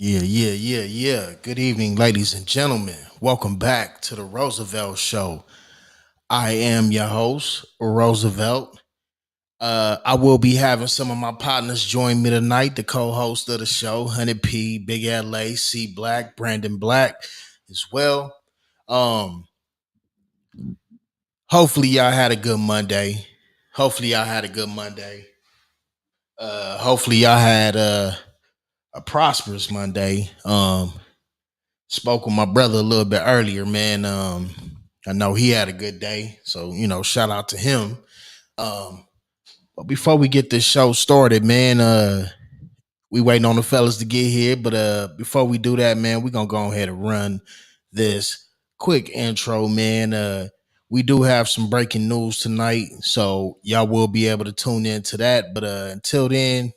Yeah. Good evening, ladies and gentlemen. Welcome back to the Roosevelt Show. I am your host, Roosevelt. I will be having some of my partners join me tonight, the co-host of the show, Hunted P, Big LA, C Black, Brandon Black as well. Um, Hopefully y'all had a good Monday. Hopefully y'all had a good Monday. Hopefully y'all had a prosperous Monday. Spoke with my brother a little bit earlier, man. I know he had a good day, so shout out to him. Um, but before we get this show started, man, we waiting on the fellas to get here. But before we do that, man, we gonna go ahead and run this quick intro, man. We do have some breaking news tonight, so y'all will be able to tune in to that. But until then,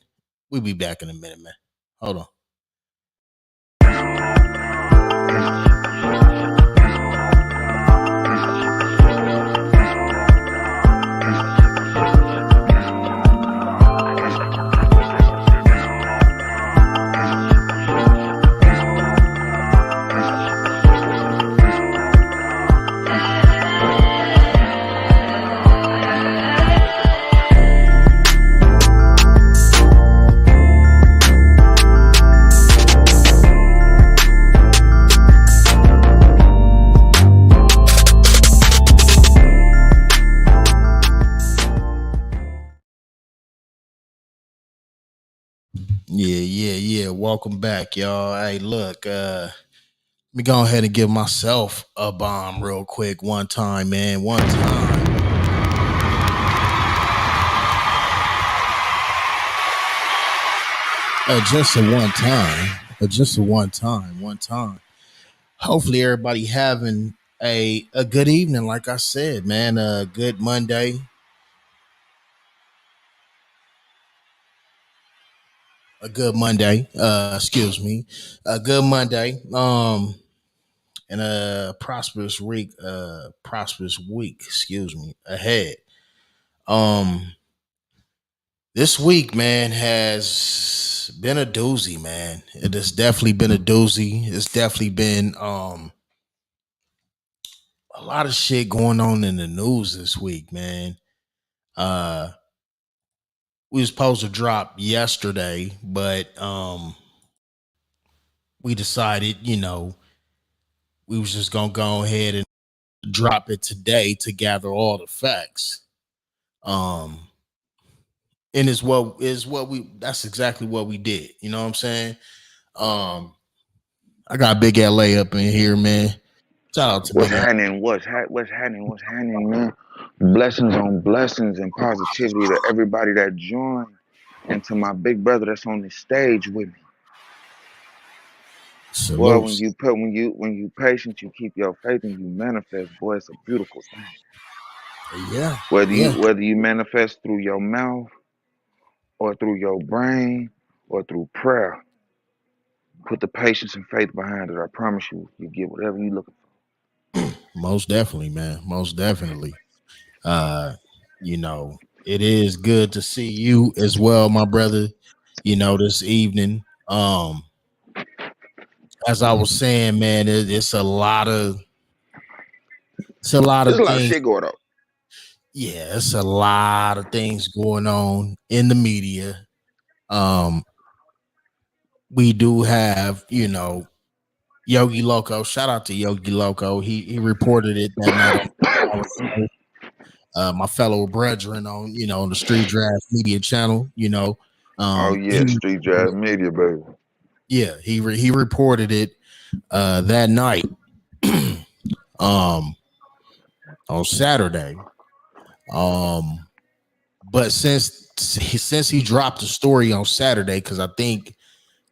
we'll be back in a minute, man. Hold on. Yeah. Welcome back, y'all. Hey, look, let me go ahead and give myself a bomb real quick one time, man. One time. Just a one time. Just a one time. One time. Hopefully everybody having a good evening, like I said, man. A good Monday. A good Monday. Excuse me. A good Monday. And a prosperous week, excuse me, ahead. Um This week, man, has been a doozy, man. It has definitely been a doozy. It's definitely been a lot of shit going on in the news this week, man. Uh we was supposed to drop yesterday, but we decided, we was just gonna go ahead and drop it today to gather all the facts. Um and is what we that's exactly what we did. You know what I'm saying? Um I got Big LA up in here, man. Shout out to What's Big L. happening? What's happening? What's happening, man? Blessings on blessings and positivity to everybody that joined, and to my big brother that's on the stage with me. Boy, when Salutes. you put when you patient, you keep your faith and you manifest. Boy, it's a beautiful thing. Yeah, Whether you yeah. whether you manifest through your mouth or through your brain or through prayer, put the patience and faith behind it. I promise you, you get whatever you looking Most definitely, man. Most definitely. Uh, it is good to see you as well, my brother, this evening. As I was saying, man, it's a lot for. There's of a lot of things. shit going on. Yeah, it's a lot of things going on in the media. Um, we do have, Yogi Loco. Shout out to Yogi Loco. He reported it that night on my fellow brethren on the Street Draft Media channel. Oh He yeah, street jazz media, baby. yeah he reported it that night um on Saturday. Um, but since he dropped the story on Saturday, because I think,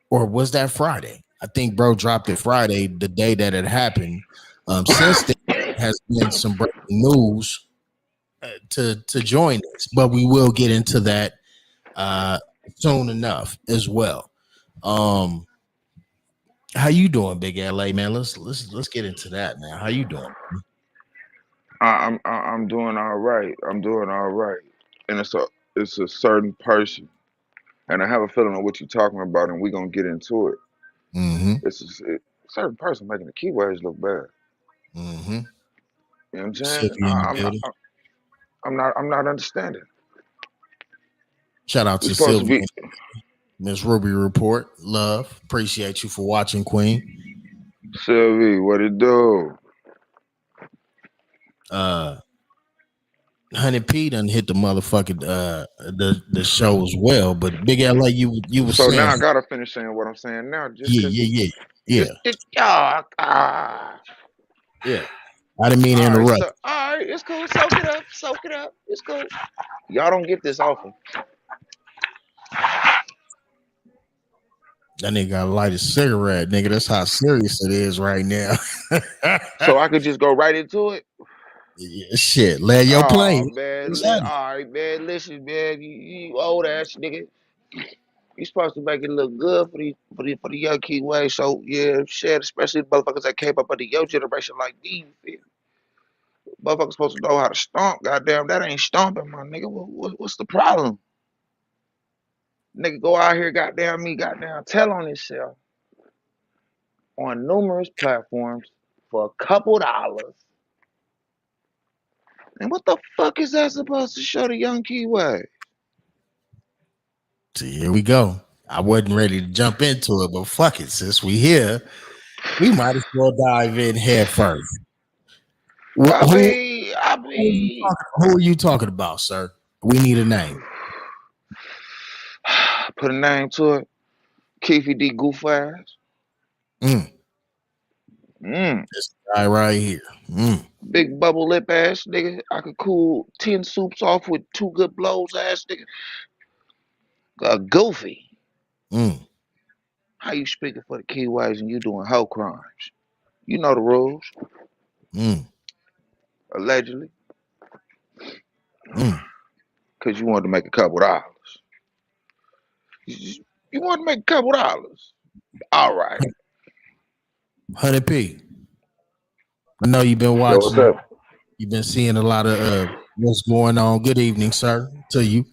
or was that Friday? I think bro dropped it Friday, the day that it happened. Since then has been some breaking news to join this, but we will get into that uh soon enough as well. Um, how you doing, Big LA man? Let's get into that now. How you doing? I'm doing all right. I'm doing all right. And it's a certain person, and I have a feeling of what you're talking about, and we're gonna get into it. Mm-hmm. It's just, certain person making the keywords look bad. Mm-hmm. You know what I'm saying? Sylvia in the building. I'm not understanding. Shout out We to supposed to Sylvia. be Miss Ruby Report. Love. Appreciate you for watching, Queen. Sylvie. What it do? Uh Honey P done hit the motherfucking the show as well. But Big LA, you was So now saying, I gotta finish saying what I'm saying now, just yeah, cause yeah, he, yeah, yeah, just ah. yeah. I didn't mean to All right, interrupt. so all right, it's cool. Soak it up, soak it up. It's cool. Y'all don't get this often, That nigga got to light a cigarette, nigga. That's how serious it is right now. so I could just go right into it. Yeah, shit, land your Oh plane. man, What's happening? all right, man. Listen, man, you old ass nigga. You supposed to make it look good for the young keyway. So yeah, shit, especially the motherfuckers that came up under your generation like me. You feel me? Motherfuckers supposed to know how to stomp. Goddamn, that ain't stomping, my nigga. What's the problem? Nigga, go out here, goddamn me, goddamn, tell on himself on numerous platforms for a couple dollars. And what the fuck is that supposed to show the young keyway? So here we go. I wasn't ready to jump into it, but fuck it, since we here, we might as well dive in head first. I Who mean, I mean, who are you talking about, sir? We need a name. put a name to it. Keefy D goof ass. Mm, Mm. this guy right here. Mm, Big bubble lip ass nigga. I could cool 10 soups off with two good blows ass nigga. Goofy. mm, How you speaking for the keyways and you doing hoe crimes? You know the rules, mm, allegedly, mm. because you wanted to make a couple dollars. You want to make a couple dollars. All right. 100p. I know you've been Yo, what's watching. up? You've been seeing a lot of what's going on. Good evening, sir. To you.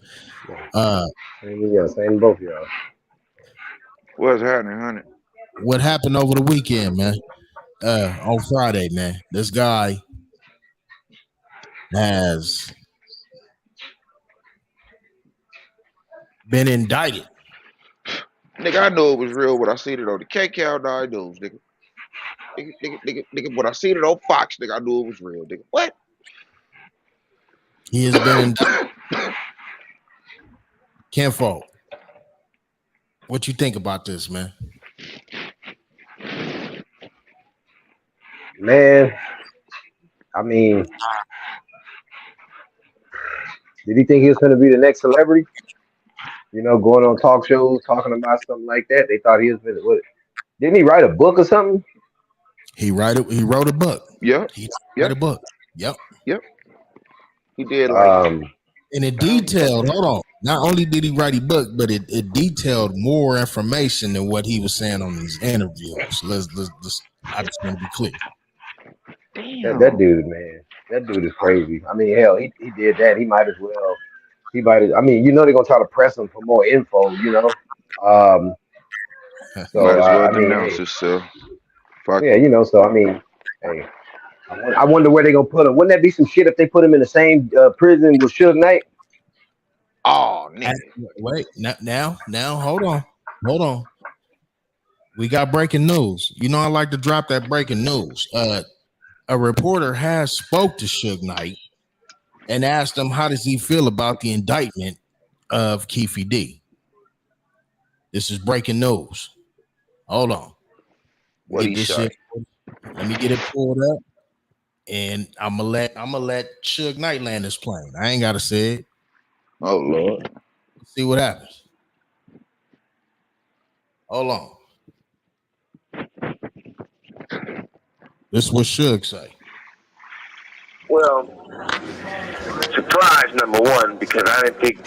Uh, Same to y'all, same to both of y'all. What's happening, honey? what happened over the weekend, man? On Friday, man. This guy has been indicted. Nigga, I knew it was real when I seen it on the KCal 9 News, nigga. Nigga, when I seen it on Fox, nigga, I knew it was real, nigga. What? He has been indicted. Kenfolk, what you think about this, man? Man, I mean, did he think he was going to be the next celebrity? You know, going on talk shows, talking about something like that. They thought he was going to. Didn't he write a book or something? He wrote a book. Yep, He wrote yep, a book. Yep. yep. He did like Um, And it 1,000 detailed, fucking. hold on. Not only did he write a book, but it detailed more information than what he was saying on these interviews. Let's I just want to be clear. that Damn. dude, man, that dude is crazy. I mean, hell, he did that. He might as well. He might. I mean, you know, they're gonna try to press him for more info. You know. Um, Might so as well I mean, denounce hey, himself. Fuck yeah, it. you know. So I mean, hey. I wonder where they're gonna put him. Wouldn't that be some shit if they put him in the same prison with Suge Knight? Oh, nigga. Wait, now, hold on. We got breaking news. You know, I like to drop that breaking news. A reporter has spoke to Suge Knight and asked him how does he feel about the indictment of Keefe D. This is breaking news. Hold on. What Get he this say? shit. Let me get it pulled up. And I'm gonna let Suge Knight land this plane. I ain't gotta say it. Oh, Lord. See what happens. Hold on. This is what Suge say. Well, surprise number one because I didn't think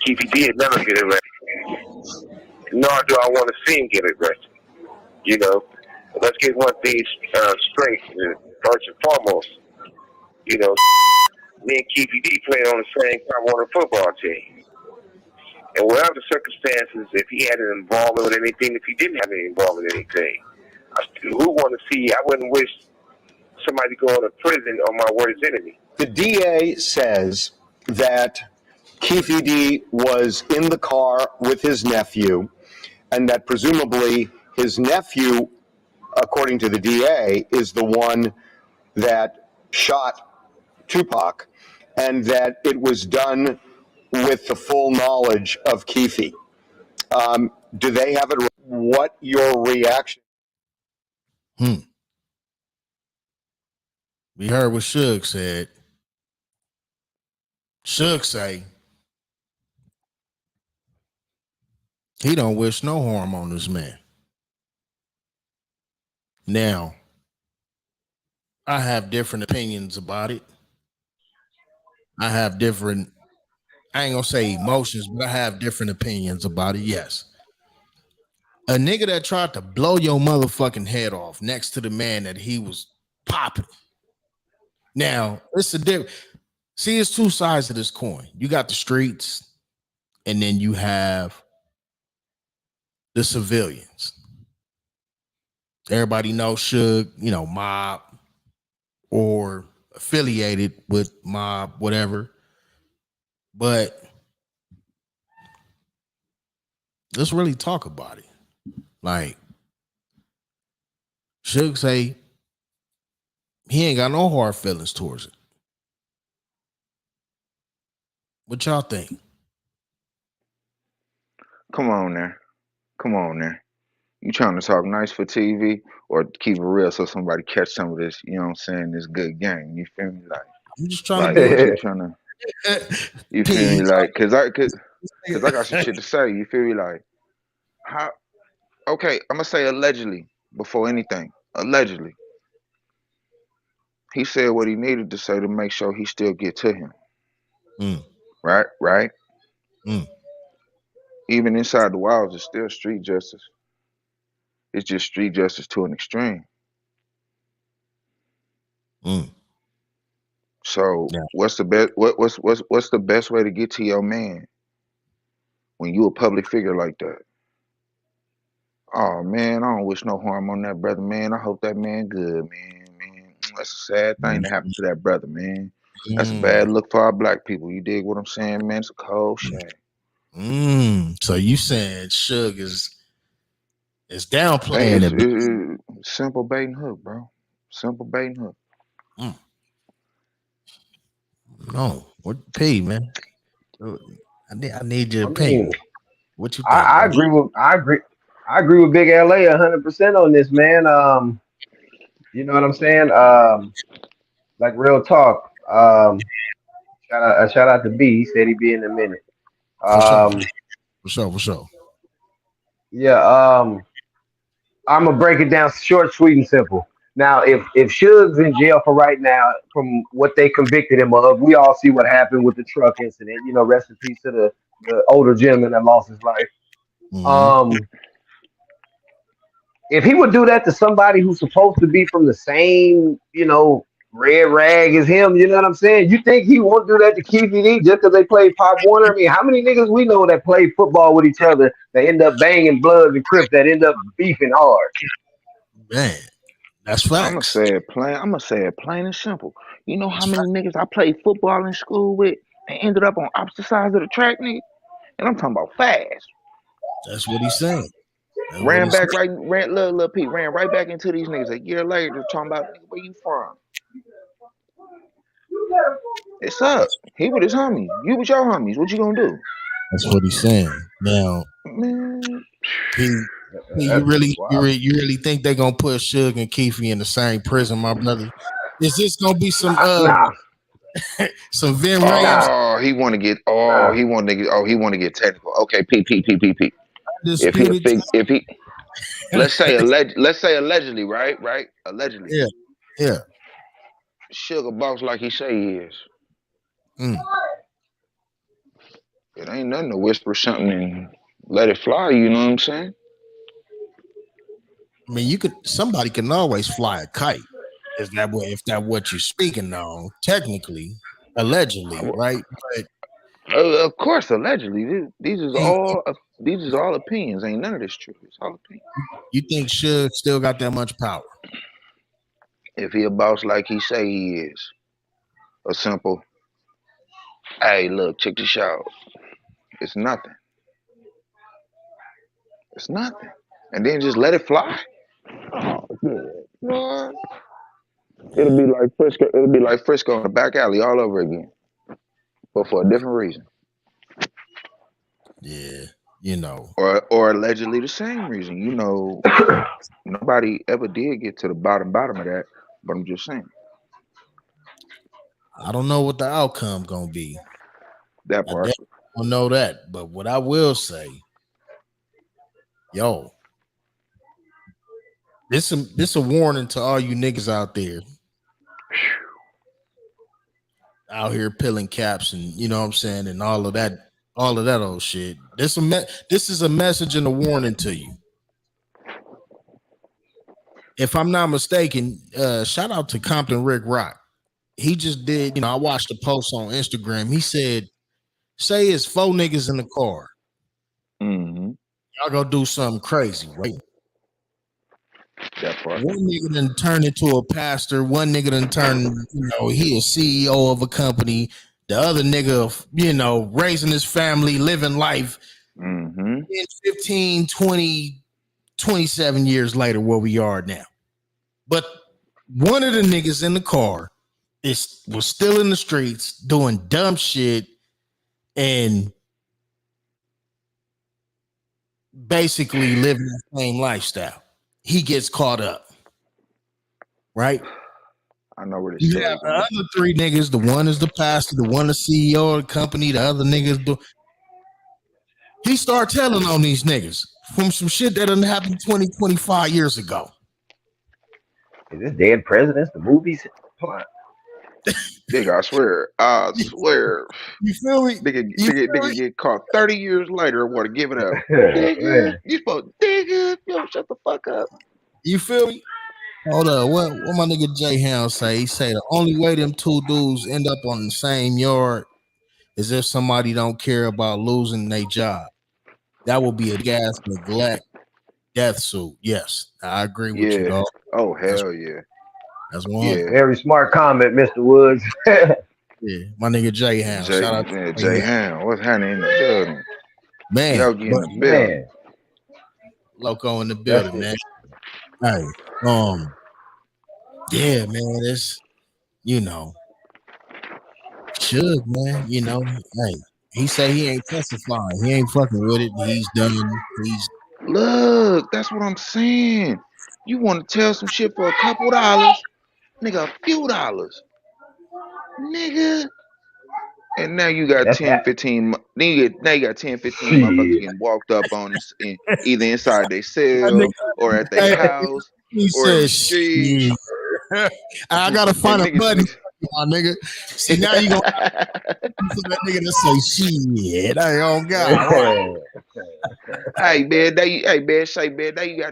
Keefy D would never get arrested. Nor do I want to see him get arrested. You know, but let's get one thing straight. First and foremost, you know, me and Keefy D played on the same time on the football team. And whatever the circumstances, if he had an involvement with anything, if he didn't have any involvement with anything, who want to see? I wouldn't wish somebody going to prison on my worst enemy. The DA says that Keefe D was in the car with his nephew, and that presumably his nephew, according to the DA, is the one that shot Tupac, and that it was done with the full knowledge of Keefe. Do they have it? What your reaction? We heard what Suge said. Suge say he don't wish no harm on this man. Now, I have different opinions about it. I have different, I ain't gonna say emotions, but I have different opinions about it. Yes. A nigga that tried to blow your motherfucking head off next to the man that he was popping. Now, it's a different. See, it's two sides of this coin. You got the streets, and then you have the civilians. Everybody knows Suge, mob or affiliated with mob, whatever. But let's really talk about it. Like, Suge say he ain't got no hard feelings towards it. What y'all think? Come on now. You trying to talk nice for TV or keep it real so somebody catch some of this, you know what I'm saying, this good game. You feel me? Like, I'm just trying like to what you trying to, you feel me? Like, cause I got some shit to say. You feel me? Like, how? Okay, I'm gonna say allegedly before anything. Allegedly, he said what he needed to say to make sure he still get to him. Right. Even inside the walls, it's still street justice. It's just street justice to an extreme. So what's the best? What's the best way to get to your man when you a public figure like that? Oh man, I don't wish no harm on that brother, man. I hope that man good, man. That's a sad thing to happen to that brother, man. That's a bad look for our black people. You dig what I'm saying, man? It's a cold shame. So you saying Suge is downplaying it? Simple bait and hook, bro. Simple bait and hook. No, what P, man? I need your opinion. What you think? I agree with Big LA 100% on this, man. You know what I'm saying? Like real talk. Shout out to B. He said he'd be in a minute. For sure. Yeah. I'm gonna break it down short, sweet, and simple. Now, if Suge's in jail for right now, from what they convicted him of, we all see what happened with the truck incident. You know, rest in peace to the older gentleman that lost his life. If he would do that to somebody who's supposed to be from the same, red rag as him, you know what I'm saying? You think he won't do that to Keefe D just because they play Pop Warner? I mean, how many niggas we know that play football with each other that end up banging Bloods and Crips that end up beefing hard? Man, that's facts. I'm gonna say it plain and simple. You know how many niggas I played football in school with and ended up on opposite sides of the track, nigga? And I'm talking about fast. That's what he's saying. Ran Lil Pete ran right back into these niggas a year later talking about, nigga, where you from? It's up. He with his homies. You with your homies. What you gonna do? That's what he's saying. Now, man, you really think they're gonna put Suge and Keefe in the same prison, my brother? Is this gonna be some some Vin Rams? Oh, he want to get technical. Okay, P. If he let's say allegedly, right? Allegedly. Yeah. Sugar boss like he say he is. It ain't nothing to whisper something and let it fly, you know what I'm saying? I mean, somebody can always fly a kite. Is that what you're speaking on? Technically, allegedly, right? But Of course, allegedly. These is all opinions. Ain't none of this true. It's all opinions. You think Suge still got that much power? If he a boss like he say he is, a simple, hey, look, check this out. It's nothing. It's nothing. And then just let it fly. Oh, good. Lord. It'll be like Frisco. It'll be like Frisco in the back alley all over again, but for a different reason, Yeah, or allegedly the same reason. Nobody ever did get to the bottom of that. But I'm just saying I don't know what the outcome gonna be. that I part. definitely don't know that. But what I will say, yo, this a warning to all you niggas out there. Out here peeling caps and you know what I'm saying and all of that old shit. This is a message and a warning to you. If I'm not mistaken, shout out to Compton Rick Rock. He just did, I watched a post on Instagram. He said, say it's 4 niggas in the car. Mm-hmm. Y'all go do something crazy, right? That part. One nigga done turned into a pastor. One nigga done turned, he a CEO of a company. The other nigga, raising his family, living life. Mm-hmm. 15, 20, 27 years later, where we are now. But one of the niggas in the car was still in the streets doing dumb shit and basically living the same lifestyle. He gets caught up, right? I know where this You story have the going. other 3 niggas. The one is the pastor, the one the CEO of the company, the other niggas do. He start telling on these niggas from some shit that done happened 20, 25 years ago. Is this Dead Presidents, the movies? Nigga, I swear. You feel me? Nigga get caught 30 years later and want to give it up. Nigga, Man. you supposed nigga, yo, shut the fuck up. You feel me? Hold up. What my nigga J Hound say? He say the only way them 2 dudes end up on the same yard is if somebody don't care about losing their job. That would be a gas neglect death suit. Yes, I agree with you, Yeah. dog. Oh That's hell yeah. 100. Yeah. Very smart comment, Mr. Woods. Yeah, my nigga J Hound. Shout out to Jay Ham. What's happening in the building? man, Yogi in but the building. Man, Loco in the that's building, it. man. Hey, yeah, man. It's Suge, man. Hey, he say he ain't testifying. He ain't fucking with it. He's done. He's Look, that's what I'm saying. You want to tell some shit for a couple dollars, nigga, a few dollars, nigga. And now you got That's 10, that 15. Now you got 10, 15 motherfuckers shit. getting walked up on either inside their that cell nigga. or at their Hey, house he or in the said, streets. "Shit." I gotta And find a niggas buddy, be my nigga. See now you gonna for that nigga to say shit. Hey, oh God, Hey man, now you got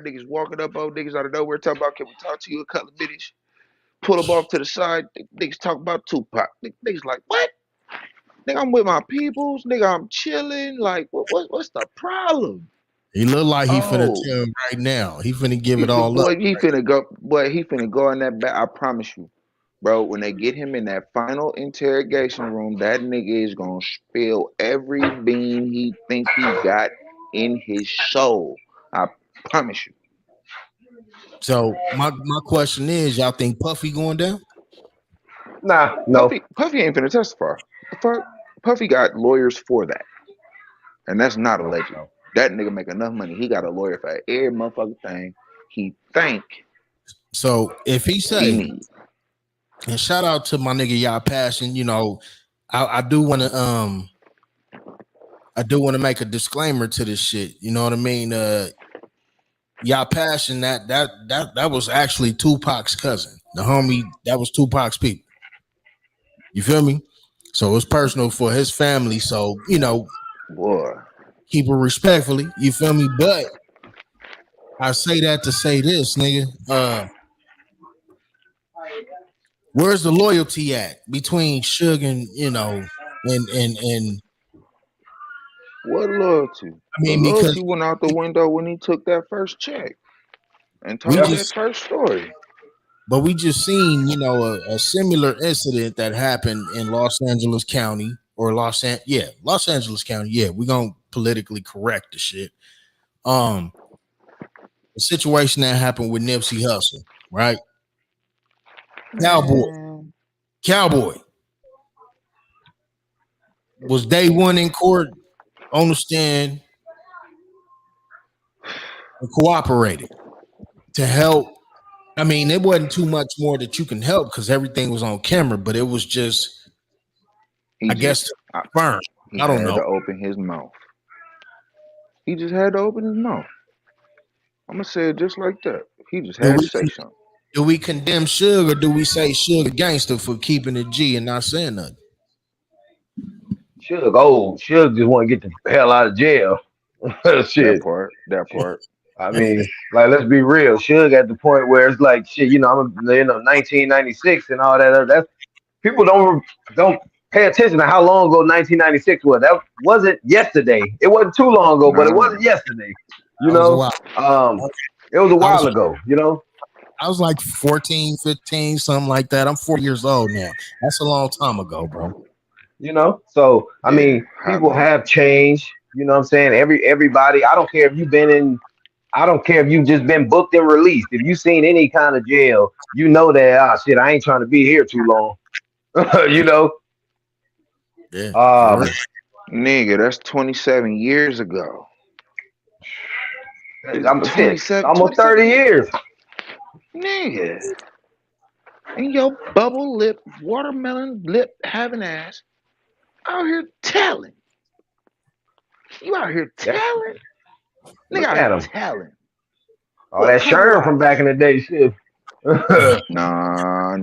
niggas walking up on niggas out of nowhere talking about, can we talk to you a couple of minutes? Pull them off to the side. Niggas talk about Tupac. Niggas like, what? Nigga, I'm with my peoples. Nigga, I'm chilling. Like, what's the problem? he look like he finna Oh, tell right now. He finna give it all up. he finna go in that back. I promise you, bro. When they get him in that final interrogation room, that nigga is gonna spill every bean he think he got in his soul. I promise you. So my question is, y'all think Puffy going down? Nah, no. Puffy ain't finna testify. The fuck? Puffy got lawyers for that. And that's not No, alleged. no. That nigga make enough money. He got a lawyer for every motherfucking thing he think So if he he say, need. and shout out to my nigga y'all passion, I do want to make a disclaimer to this shit. You know what I mean? Y'all passion that was actually Tupac's cousin. The homie that was Tupac's people. You feel me? So it's personal for his family. So, Boy. keep it respectfully. You feel me? But I say that to say this, nigga. Where's the loyalty at between Suge and What loyalty? I The mean, because loyalty went out the window when he took that first check and we told Yep. that just, first story. but we just seen, a similar incident that happened in Los Angeles County or Los Angeles County. Yeah, we're gonna politically correct the shit. Um, the situation that happened with Nipsey Hussle, right? Cowboy, Man, Cowboy was day one in court on the stand and cooperated to help. I mean, it wasn't too much more that you can help because everything was on camera, but it was just, he I guess, just to I, confirm. he I don't had know. to open his mouth. He just had to open his mouth. I'm gonna say it just like that. He just Do had to we say something. do we condemn Suge or do we say Suge a gangster for keeping it G and not saying nothing? Suge just want to get the hell out of jail. That Shit. part. That part. I mean, like, let's be real. Suge at the point where it's like, shit, I'm, 1996 and all that. That's people don't pay attention to how long ago 1996 was. That wasn't yesterday. It wasn't too long ago, but it Nah. wasn't yesterday. I was a while. It was a I was while ago. I was like 14, 15, something like that. I'm 40 years old now. That's a long time ago, bro. So I Yeah. mean, people have changed. You know what I'm saying? Everybody. I don't care if you've been in. I don't care if you've just been booked and released. If you've seen any kind of jail, you know that shit. I ain't trying to be here too long. you know. Yeah. Um, Nigga, that's 27 years ago. I'm shit. 27, Almost 27 30 years. Nigga. And your bubble lip, watermelon lip having ass out here telling. You out here telling? Nigga Look out at here him. telling. Oh, that Come Sherm from watch. back in the day, shit. Nah.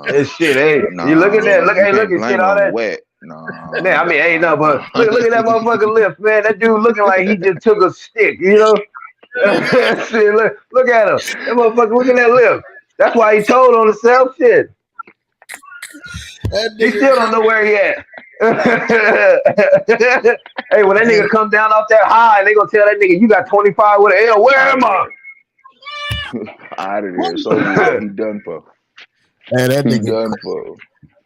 That shit, hey, you look at Nah. that. You Look can't at shit. blame it All on the that. wet. Nah. Man, I mean, hey, no, but look at that motherfucking lips, man. That dude looking like he just took a stick, Shit, look at him. That motherfucker, look at that lip. That's why he told on himself, shit. That He nigga still don't know where he at. Hey, when that nigga come down off that high, they gonna tell that nigga, you got 25 with an L. Where am I? Out of there. So good. He done for. Man, that He nigga done crazy. for.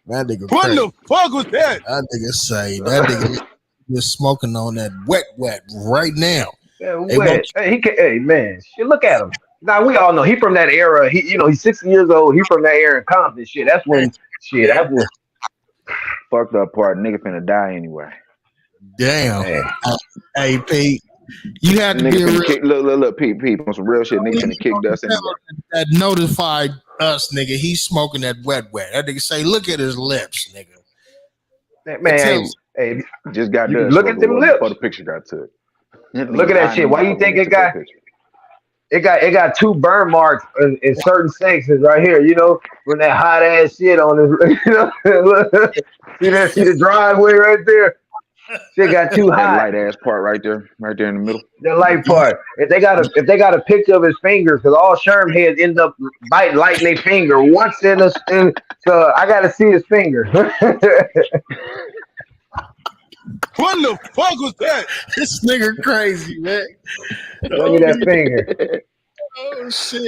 That nigga What crazy. the fuck was that? That nigga say that nigga is smoking on that wet right now. Yeah, Hey, wet. Hey, man, shit, look at him. Now we all know he from that era. He's 60 years old. He from that era in Compton. Shit, that's when. That was. Fucked up part. Nigga finna die anyway. damn. Man. Hey, Pete, you had to Nigga be a finna real kick. Look, Pete, on some real shit. Nigga finna kick dust anyway. that notified us, nigga. He's smoking that wet. That nigga say, look at his lips, nigga. Man, hey, Just got you done. look at them Before lips. the picture got took. Look at that shit. Why you think it got? It got two burn marks in certain sections right here. From that hot ass shit on his. See the driveway right there. Shit got too That hot. light ass part right there in the middle. The light part. If they got a picture of his fingers, because all Sherm heads end up lighting their finger once so I got to see his finger. What the fuck was that? This nigga crazy, man. Show me that finger. Oh shit.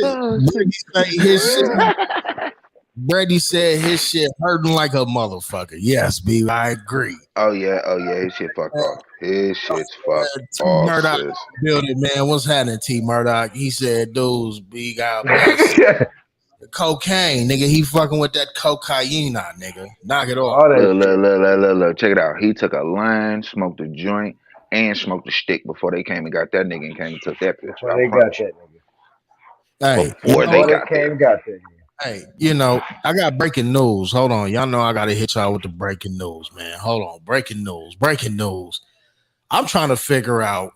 Brady said his shit hurting like a motherfucker. Yes, B, I agree. Oh yeah, his shit fucked off. His shit's fucked T off. Murdoch Sis. building, man. What's happening, T Murdoch? He said, dudes, B got cocaine, nigga. He fucking with that cocaine, nigga. Knock it off. Look. Check it out. He took a line, smoked a joint, and smoked a stick before they came and got that nigga and came and took that picture. Before they got that nigga. Hey, before they got that. Hey, I got breaking news. Hold on. Y'all know I got to hit y'all with the breaking news, man. Hold on. Breaking news. I'm trying to figure out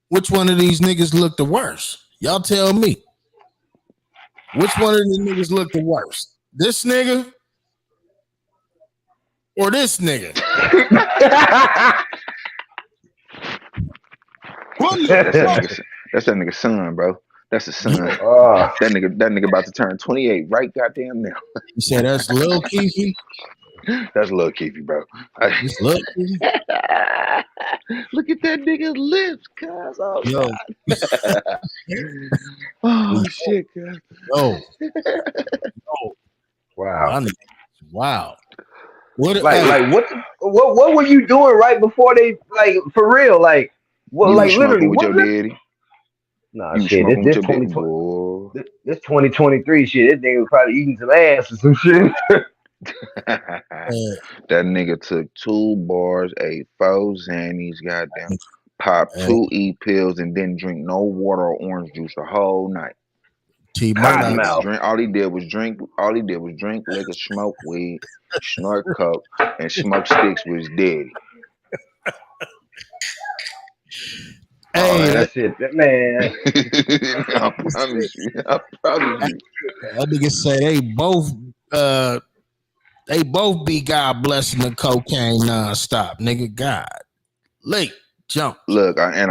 which one of these niggas look the worst. Y'all tell me. Which one of these niggas look the worst? This nigga or this nigga? That's that nigga's son, bro. That's his son. That nigga about to turn 28 right goddamn now. You said that's Lil Keefy? That's Lil Keefy, bro. Just look, Look at that nigga's lips, cuz. Oh yo, god. Oh shit, cuz. yo, yo, Wow. y'all niggas, wow. What? Like, Hey, what were you doing right before they like for real? Like, what? You was Like, literally, smoking with your what? daddy. Nah, You was shit. smoking with This your daddy, 2020. boy. This 2023 shit. This nigga was probably eating some ass or some shit. That uh, nigga took 2 bars, ate 4 Xannies, goddamn, popped uh, 2 E pills, and didn't drink no water or orange juice the whole night. T All he Money, did was Cottonmouth. drink. All he did was drink. All he did was drink liquor, smoke weed, snort coke, and smoke sticks with his daddy. Oh hey, man, that shit. That man. I promise you. I promise you. that nigga say they both be God blessing the cocaine nonstop, nigga. God, late jump. Look, and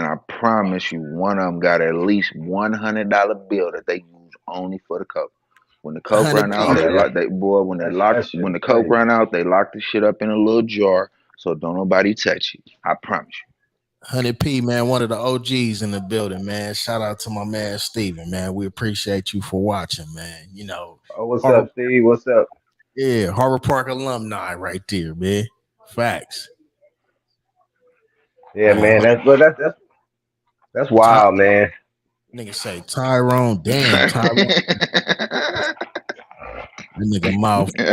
I promise you, one of them got at least $100 bill that they use only for the coke. When the coke 100 ran P, out, Oh they man, lock they boy. When they that locked, shit when is the coke crazy. ran out, they locked the shit up in a little jar, so don't nobody touch it. I promise 100 P, man, one of the OGs in the building, man. Shout out to my man Steven, man. We appreciate you for watching, man. You know, Oh, what's Harbor, up, Steve? What's up? yeah, Harbor Park alumni right there, man. Facts. Yeah, man. That's Ty, wild, man. nigga say Tyrone, damn Tyrone, that nigga mouth you.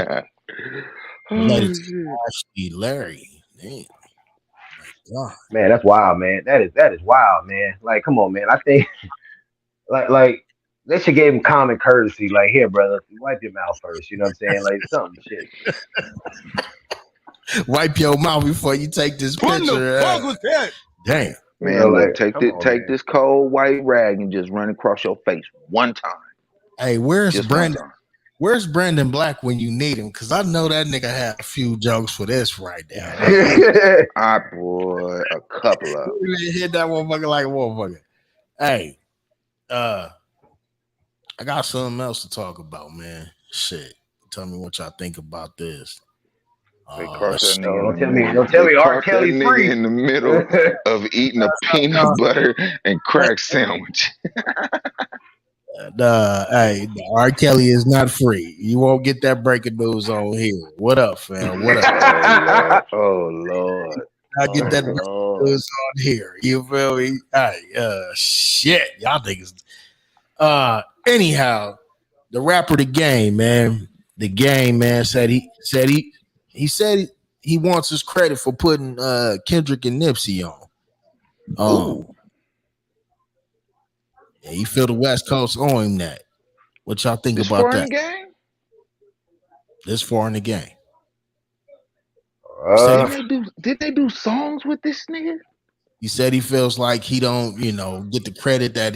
related Oh to shit. Ashley Larry. Damn, my God. Man, that's wild, man. That is wild, man. Like, come on, man. I think like they should give him common courtesy. Like, here, brother, wipe your mouth first. You know what I'm saying? Like, something shit. Wipe your mouth before you take this What the picture. fuck was that? Damn. You know, Man, look, like, take come this, on, take man. this cold white rag and just run across your face one time, Hey, where's just one Brandon? time. Where's Brandon Black when you need him? Because I know that nigga had a few jokes for this right now. I boy, a couple of 'em. He really hit that motherfucker like a motherfucker. Hey, uh, I got something else to talk about, man. Shit. Tell me what y'all think about this. They crossed that Shit. nigga in Don't the tell me, middle. don't tell They me R. crossed that Kelly nigga free. in the middle of eating a peanut butter and crack sandwich. Hey, R. Kelly is not free. You won't get that breaking news on here. What up, fam? What up? Oh Lord, oh Lord, I oh get that breaking Lord. news on here. You feel me? Hey, shit. Y'all niggas. Anyhow, the rapper The Game, man. The Game, man, said he wants his credit for putting Kendrick and Nipsey on. Ooh, Yeah, he feel the West Coast owe him that. What y'all think this about far in the that? game? This far in the game. He said uh, Did they do songs with this nigga? he feels like he don't, get the credit that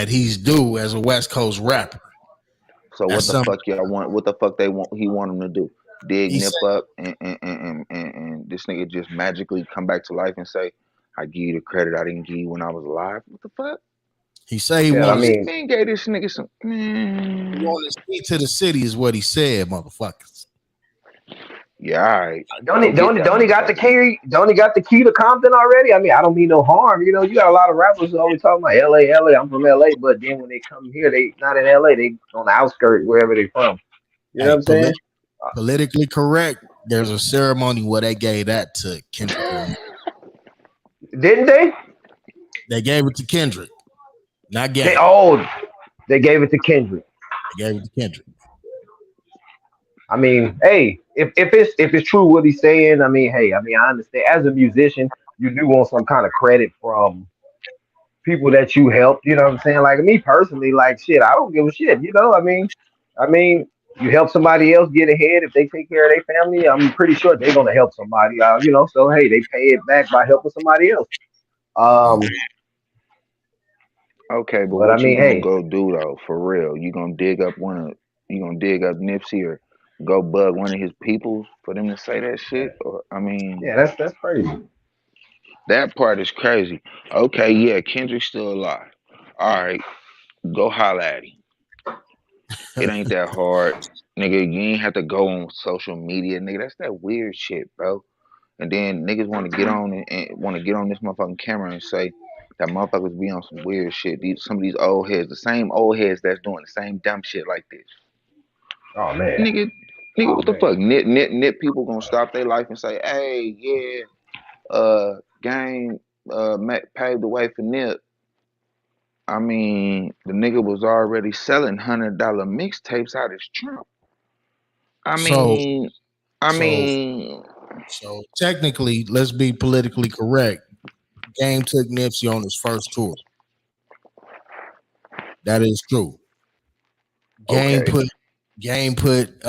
he's due as a West Coast rapper. So That's what the something fuck y'all want? What the fuck they want? He want him to do? Dig he Nip said. up and this nigga just magically come back to life and say, "I give you the credit I didn't give you when I was alive." What the fuck? He say he yeah. I wanted mean, Man gave this nigga some. he Man. wanted to speak to the city is what he said, motherfuckers. Yeah, all right. don't he, Go don't get he, that don't he got the motherfucker. key? Don't he got the key to Compton already? I mean, I don't mean no harm. You know, you got a lot of rappers who always talking about L.A., L.A. I'm from L.A., but then when they come here, they not in L.A. They on the outskirts wherever they from. You know what Hey, I'm saying? politically correct. There's a ceremony where they gave that to Kendrick Lamar. Didn't they? They gave it to Kendrick, not They Game. oh, they gave it to Kendrick. They gave it to Kendrick. I mean, hey, if it's true what he's saying, I mean, hey, I mean, I understand. As a musician, you do want some kind of credit from people that you helped. You know what I'm saying? Like me personally, like shit, I don't give a shit. You know, I mean, you help somebody else get ahead if they take care of their family. I'm pretty sure they're gonna help somebody. You know, so hey, they pay it back by helping somebody else. Mm. Um, Okay, but but I what you mean, gonna hey, go do though? For real, you gonna dig up Nipsey or go bug one of his peoples for them to say that shit? Or I mean, yeah, that's crazy. that part is crazy. Okay, yeah, Kendrick's still alive. All right, go holla at him. It ain't that hard, nigga. You ain't have to go on social media, nigga. That's that weird shit, bro. And then niggas want to get on and want to get on this motherfucking camera and say that motherfuckers be on some weird shit. Some of these old heads, the same old heads that's doing the same dumb shit like this. Oh man. Nigga, nigga, Oh what the man. fuck? Nip people gonna stop their life and say, hey, yeah, gang, paved the way for Nip. I mean, the nigga was already selling $100 mixtapes out his trunk. I So mean, I so mean, so technically, let's be politically correct. Game took Nipsey on his first tour. That is true. Game okay. put Game put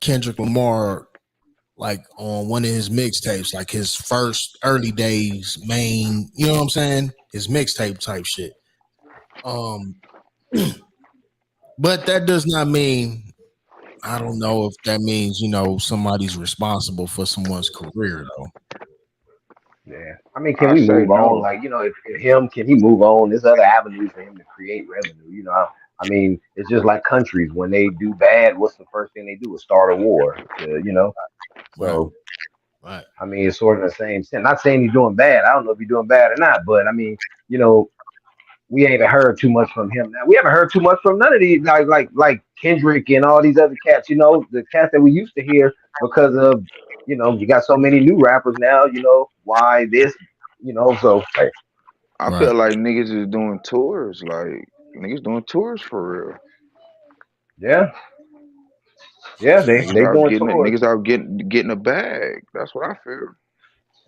Kendrick Lamar like on one of his mixtapes, like his first early days main, you know what I'm saying? His mixtape type shit. Um but that does not mean, I don't know if that means, somebody's responsible for someone's career though. Yeah. I mean, can I we say move on? no. Like, if him, can he move on? There's other avenues for him to create revenue. I mean, it's just like countries when they do bad. What's the first thing they do? Is start a war. Right, So right. I mean, it's sort of the same sense. Not saying he's doing bad. I don't know if he's doing bad or not, but I mean, you know, we ain't heard too much from him now. We haven't heard too much from none of these like Kendrick and all these other cats. The cats that we used to hear because of you got so many new rappers now. Why this? So hey, I Right. feel like niggas is doing tours, like niggas doing tours for real. yeah, yeah, they doing tours. Niggas out getting a bag. That's what I feel.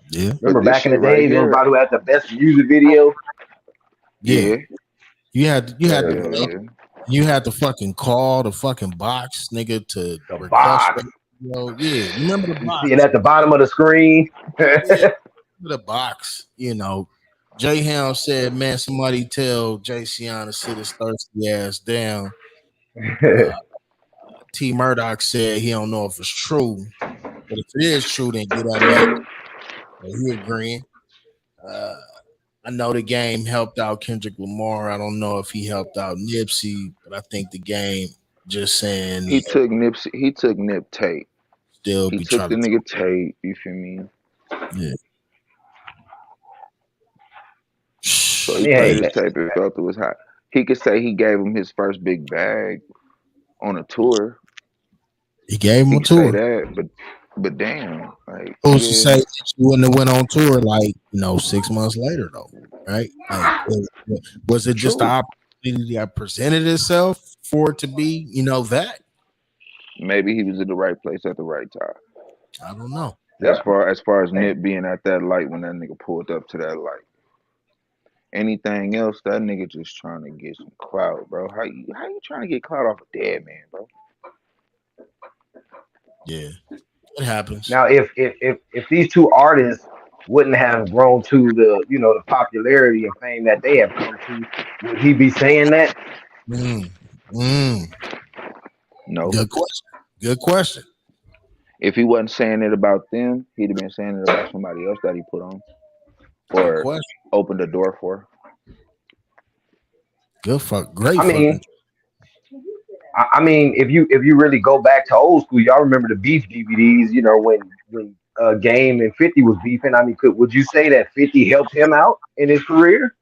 Yeah. But Remember this back in the shit right days, here, everybody who had the best music video. Yeah. yeah, You had Uh, hell yeah. you had to fucking call the fucking box, nigga, to the request box. radio. Yeah. You remember the You see it box? at the bottom of the screen. Yeah. The box, Jay Hound said, man, somebody tell Jay Sean to sit his thirsty ass down. T Murdoch said he don't know if it's true, but if it is true, then get that man. He agreeing. Uh, I know the game helped out Kendrick Lamar. I don't know if he helped out Nipsey, but I think the game just saying He took Nipsey. He took Nip tape. still He be took trying the to. nigga tape. You feel me? Yeah. So I he mean, played hey, his tape and felt it was hot. He could say he gave him his first big bag on a tour. He gave him He a could say tour. that, but damn, like Who's to say nigga, that you wouldn't have went on tour like 6 months later though, right? Like, was it just the true. opportunity that presented itself for it to be, that? Maybe he was in the right place at the right time. I don't know. yeah, As far as hey, Nip being at that light when that nigga pulled up to that light. Anything else, that nigga just trying to get some clout, bro. How you trying to get clout off a dead man, bro? Yeah, it happens. now if these two artists wouldn't have grown to the popularity and fame that they have come to, would he be saying that? Mm, mm, No. good question. Good question. If he wasn't saying it about them, he'd have been saying it about somebody else that he put on Good or question. opened the door for. Great I fucking. mean, I mean, if you really go back to old school, y'all remember the beef DVDs, when Game and 50 was beefing. I mean, would you say that 50 helped him out in his career?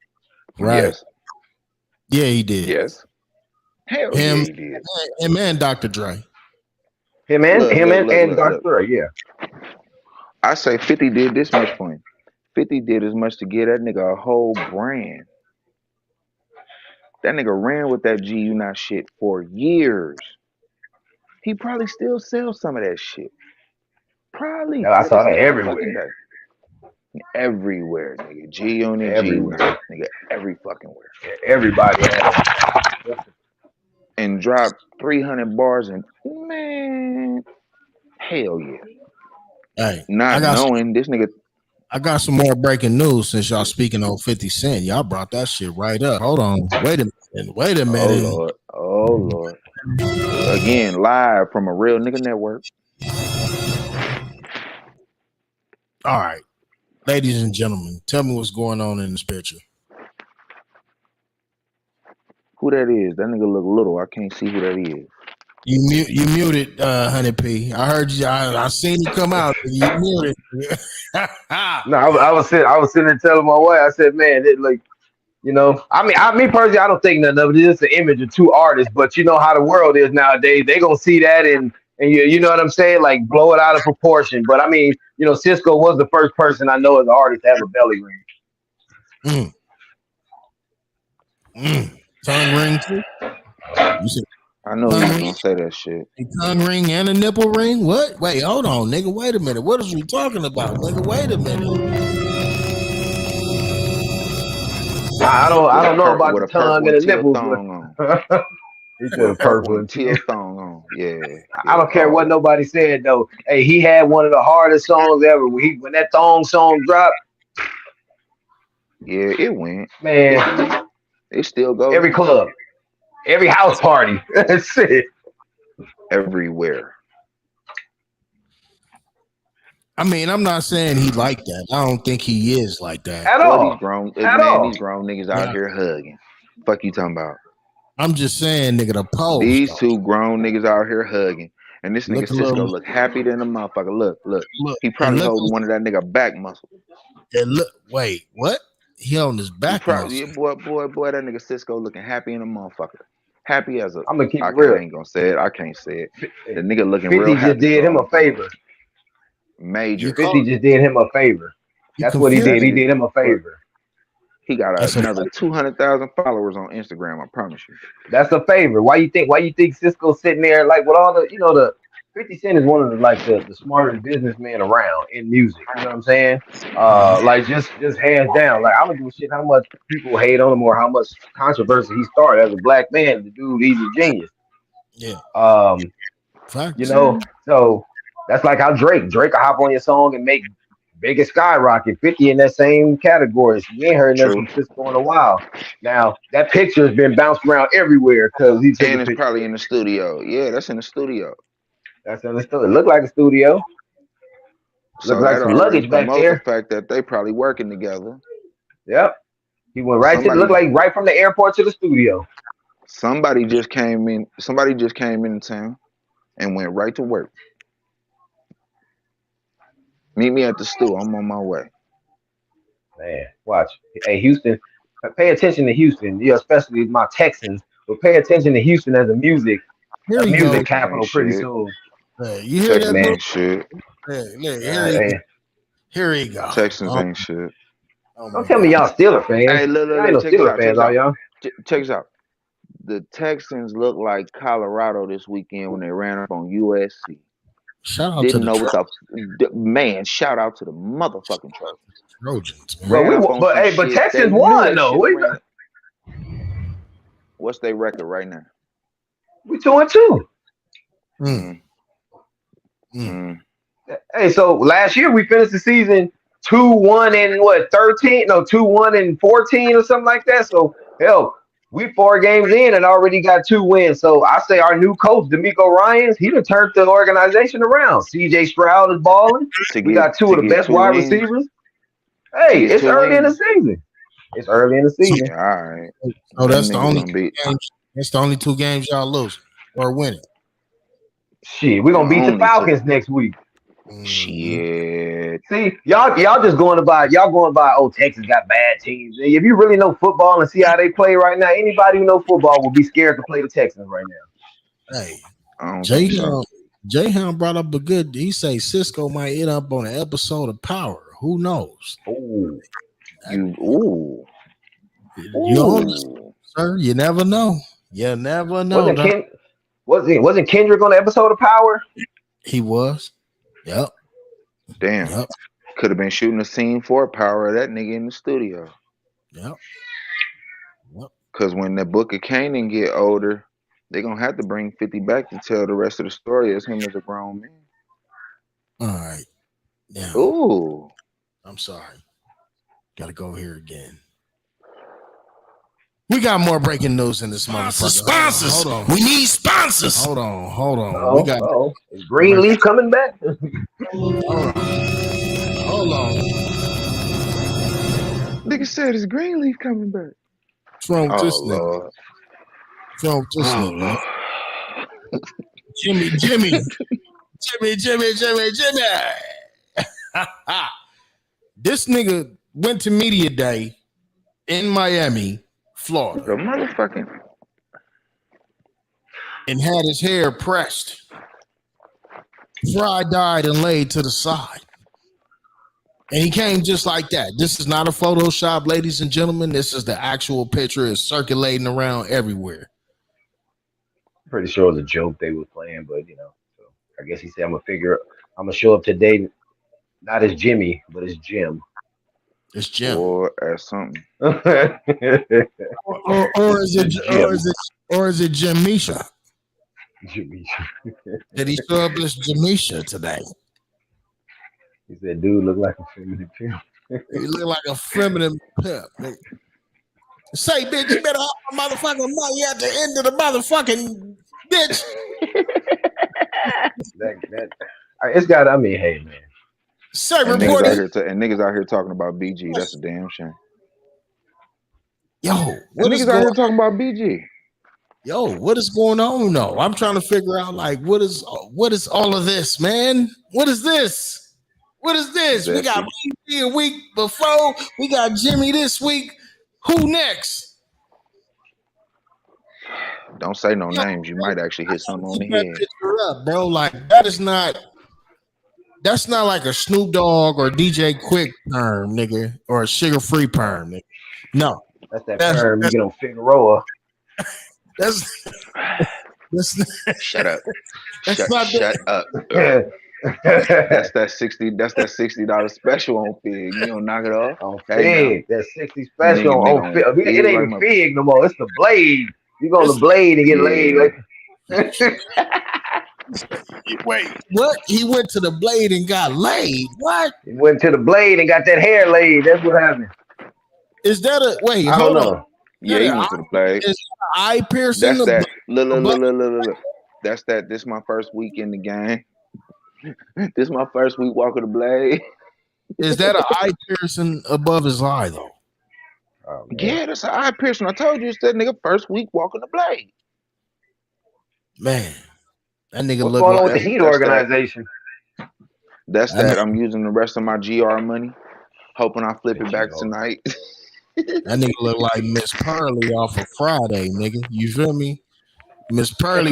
Right. Yes. Yeah, he did. Yes. Hell yeah, Him, he did. him and Dr. Dre. Him and Look, him look, and, look, and look, look. Dr. Yeah. I say 50 did this much for him. 50 did as much to get that nigga a whole brand. That nigga ran with that G Unit shit for years. He probably still sells some of that shit. Probably I to saw this that motherfucking everywhere, day. Everywhere, nigga. G Unit, G Unit, everywhere. nigga. Every fucking where. Everybody had him. And drop 300 bars and man, hell yeah. Hey, I Not got knowing this nigga. I got some more breaking news since y'all speaking on 50 Cent. Y'all brought that shit right up. Hold on. Wait a minute. Wait a Oh minute. Lord. Oh Lord. Again, live from a real nigga network. All right. Ladies and gentlemen, tell me what's going on in this picture. Who that is? That nigga look little. I can't see who that is. You muted, Honey P. I heard you. I seen you come out. You muted. No, I was sitting there telling my wife. I said, man, it like. You know, me personally, I don't think nothing of it. It's just an image of two artists, but you know how the world is nowadays. They gonna see that and you know what I'm saying, like blow it out of proportion. But I mean, you know, Cisco was the first person I know as an artist to have a belly ring. Tongue ring too. You said I know you was gonna say that shit. a tongue ring and a nipple ring. What? Wait, hold on, nigga. Wait a minute. What is we talking about, nigga? Wait a minute. I don't know about with the a purple tongue and the teal nipples. thong on. He said a purple and teal thong on. Yeah. I don't care what nobody said though. Hey, he had one of the hardest songs ever. When that thong song dropped, yeah, it went. Man, it still goes. Every club, every house party. That's it. Everywhere. I mean, I'm not saying he like that. I don't think he is like that at all. These grown niggas out here hugging. Fuck you talking about? I'm just saying, nigga, the pose. These two grown niggas out here hugging, and this nigga Cisco look happy than a motherfucker. Look. He probably holding one of that nigga back muscle. Wait, what? He on his back muscle? Yeah, boy, that nigga Cisco looking happy in a motherfucker. Happy as a. I'm gonna keep it real. I ain't gonna say it. I can't say it. The nigga looking 50 real happy. just did him a favor. Major. 50 just did him a favor. That's what he did. He did him a favor. He got another 200,000 followers on Instagram. I promise you. That's a favor. Why you think Cisco's sitting there like with all the the 50 Cent is one of the smartest businessmen around in music. You know what I'm saying? Like just hands down. Like I don't give a shit how much people hate on him or how much controversy he started as a black man. The dude, he's a genius. Yeah. You know, so that's like how Drake will hop on your song and make biggest skyrocket. 50 in that same category. So you ain't heard nothing from Cisco in a while. Now that picture has been bounced around everywhere because he's and it's probably in the studio. Yeah, that's in the studio. That's in the studio. It looked like a studio. So looked like some luggage back there. The fact that they probably working together. Yep. He went looked like right from the airport to the studio. Somebody just came in town and went right to work. Meet me at the stew. I'm on my way. Man, watch. Hey, Houston, pay attention to Houston. Yeah, especially my Texans. But pay attention to Houston as a music capital pretty soon. You hear Texans that? Ain't shit. Here he go. Texans ain't shit. Don't tell me y'all Steelers fans. Hey, look, y'all ain't no Steelers fans, are y'all? Check this out. The Texans look like Colorado this weekend when they ran up on USC. Shout out Didn't to know what the man. Shout out to the motherfucking Trojans. But Texans won though. What's their record right now? We 2-2. Hey, so last year we finished the season 2-1 and 13? No, 2-1 and 14 or something like that. So hell, we 4 games in and already got 2 wins. So I say our new coach, D'Amico Ryans, he done turned the organization around. CJ Stroud is balling. We got 2 of the best wide receivers. Hey, it's early in the season. It's early in the season. All right. Oh, that's the only 2 games. That's the only 2 games y'all lose or winning. Shit, we're gonna beat the Falcons next week. Shit. See, y'all just going by Texas got bad teams. If you really know football and see how they play right now, anybody who know football will be scared to play the Texans right now. Hey, Jay-Hound brought up a good. He say Cisco might end up on an episode of Power. Who knows? You sir. You never know. You never know. Wasn't Kendrick on the episode of Power? He was. Yep. Damn. Yep. Could have been shooting a scene for Power of that nigga in the studio. Yep. Because when the Book of Canaan get older, they're going to have to bring 50 back to tell the rest of the story as him as a grown man. All right. Now, ooh. I'm sorry. Got to go here again. We got more breaking news in this motherfucker. Sponsors. Hold on. We need sponsors. Hold on. We got Is Greenleaf coming back? Hold on. Nigga said, is Greenleaf coming back? What's wrong with this nigga? Lord. wrong with this nigga, man? Jimmy. This nigga went to media day in Miami, Florida, The motherfucking and had his hair pressed, fry-dyed, and laid to the side. And he came just like that. This is not a Photoshop, ladies and gentlemen. This is the actual picture. It's circulating around everywhere. Pretty sure it was a joke they were playing, but so I guess he said I'm gonna show up today, not as Jimmy, but as Jim. It's Jim. or something. Or is it Jamisha? Jimmy. Did he show up as Jamisha today? He said, "Dude, look like a feminine pimp." He look like a feminine pimp. Nigga. Say, bitch, you better have my motherfucking money at the end of the motherfucking bitch. It's got. I mean, hey, man. Say, And reporting. niggas out here talking about BG. That's a damn shame. Yo, What niggas out here talking about BG? Yo, what is going on? No, I'm trying to figure out like what is all of this, man? What is this? What is this? We got BG a week before. We got Jimmy this week. Who next? Don't say no names. You might actually hit something on the head. Up, bro. Like that's not like a Snoop Dogg or DJ Quick perm, nigga, or a Sugar Free perm, nigga. No, that's perm you get on Figueroa. That's shut up. Shut up. That's that $60 special on Fig. You don't knock it off. On Fig, that 60 special on Fig. It ain't even Fig no more. It's the Blade. You go on the Blade and get laid. Wait, what? He went to the Blade and got laid. What? He went to the Blade and got that hair laid. That's what happened. Is that a wait? I don't know. Yeah, he went to the Blade. Is that eye piercing? That's that. Look. That's that. This is my first week in the game. This is my first week walking the Blade. Is that an eye piercing above his eye though? Oh, yeah, that's an eye piercing. I told you it's that nigga first week walking the Blade. Man, that nigga what's look going like on with the Heat organization. That's that. I'm using the rest of my GR money, hoping I flip it back tonight. That nigga look like Miss Pearly off of Friday, nigga. You feel me? Miss Pearly.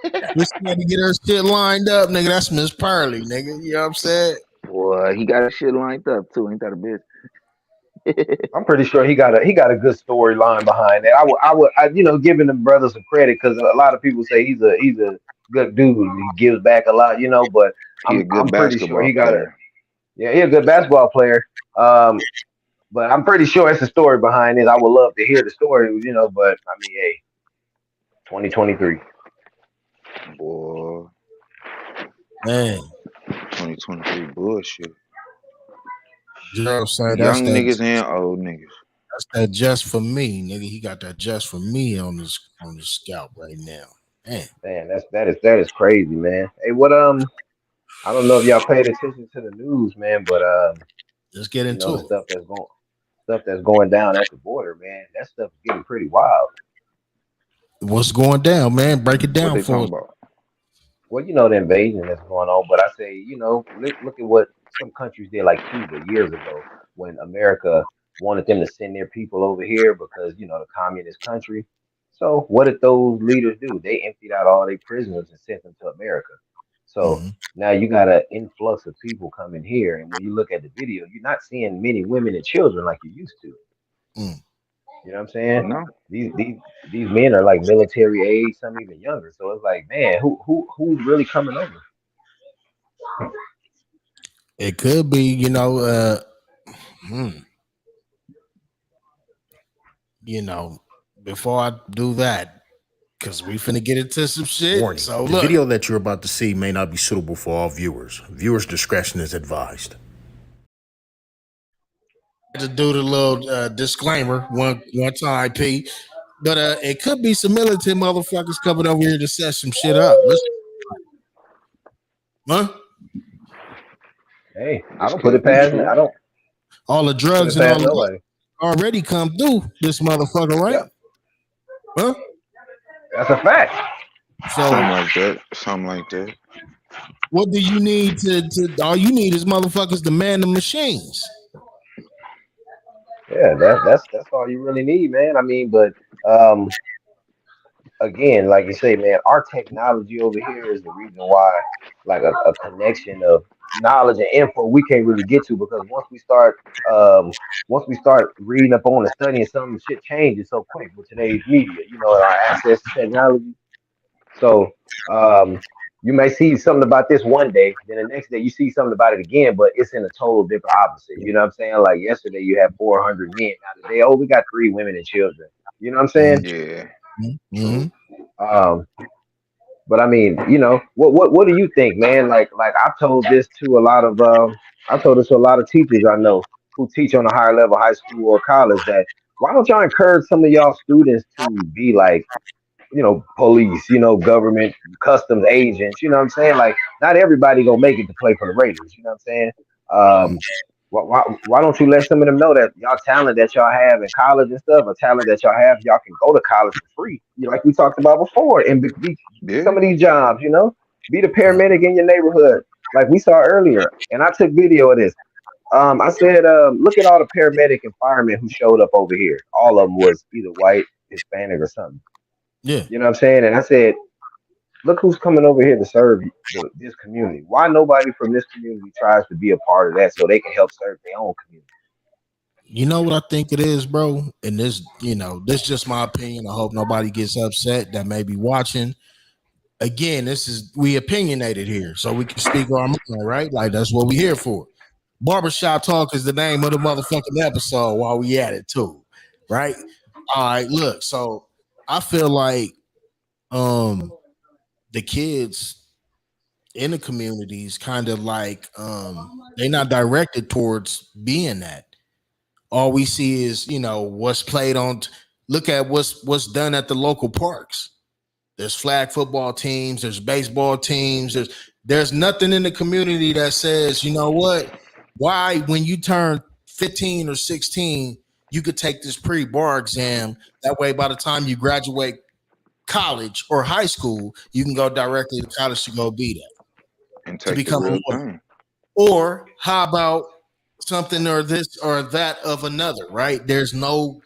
This nigga get her shit lined up, nigga. That's Miss Pearly, nigga. You know what I'm saying? Boy, he got his shit lined up too. Ain't that a bitch? I'm pretty sure he got a good storyline behind that. I would giving the brother some credit because a lot of people say he's a good dude. He gives back a lot, but I'm pretty sure he got he's a good basketball player. But I'm pretty sure it's a story behind it. I would love to hear the story, but I mean, hey, 2023. Boy. Man. 2023 bullshit. Young niggas and old niggas. That's that just for me, nigga. He got that just for me on his scalp right now. Man, that is crazy, man. Hey, what I don't know if y'all paid attention to the news, man, but let's get into it. Stuff that's going down at the border, man. That stuff is getting pretty wild. What's going down, man? Break it down for us. Well, the invasion that's going on, but I say, look at what some countries did, like Cuba years ago, when America wanted them to send their people over here because, the communist country. So what did those leaders do? They emptied out all their prisoners and sent them to America. So now you got an influx of people coming here. And when you look at the video, you're not seeing many women and children like you used to. You know what I'm saying? No. These men are like military age, some even younger. So it's like, man, who's really coming over? It could be, before I do that, because we finna get into some shit. Warning, so the video that you're about to see may not be suitable for all viewers. Viewers' discretion is advised. To do the little disclaimer one time, P. But it could be some militant motherfuckers coming over here to set some shit up. Hey, I don't put it past me. I don't. All the drugs and all already come through this motherfucker, right? Huh? That's a fact. So Something like that. what do you need to all you need is motherfuckers to man the machines. Yeah, that's all you really need, man. I mean, but um, again, like you say, man, our technology over here is the reason why, like a connection of knowledge and info we can't really get to because um, once we start reading up on and studying something, shit changes so quick with today's media, and our access to technology. So you may see something about this one day, then the next day you see something about it again, but it's in a total different opposite. You know what I'm saying? Like yesterday you had 400 men. Now today, oh, we got 3 women and children. You know what I'm saying? Yeah. Mm-hmm. Um, but I mean, what do you think, man? Like I've told this to a lot of teachers I know who teach on a higher level, high school or college, that why don't y'all encourage some of y'all students to be like police, government, customs agents, you know what I'm saying? Like, not everybody gonna make it to play for the Raiders, you know what I'm saying? Why don't you let some of them know that y'all talent that y'all have in college and stuff, a talent that y'all have, y'all can go to college for free, like we talked about before, and get some Yeah. of these jobs, be the paramedic in your neighborhood, like we saw earlier, and I took video of this. I said, look at all the paramedic and firemen who showed up over here. All of them was either white, Hispanic, or something. Yeah. You know what I'm saying? And I said, look who's coming over here to serve this community. Why nobody from this community tries to be a part of that so they can help serve their own community? You know what I think it is, bro? And this is just my opinion. I hope nobody gets upset that may be watching. Again, we opinionated here, so we can speak our mind, right? Like that's what we here for. Barbershop Talk is the name of the motherfucking episode while we at it too. Right? All right, look, so I feel like the kids in the communities kind of like they're not directed towards being that. All we see is what's played on. Look at what's done at the local parks. There's flag football teams. There's baseball teams. There's nothing in the community that says, you know what? Why when you turn 15 or 16, you could take this pre-bar exam. That way, by the time you graduate college or high school, you can go directly to college to go be that And to take the become a real lawyer. thing. Or how about something or this or that of another, right? There's no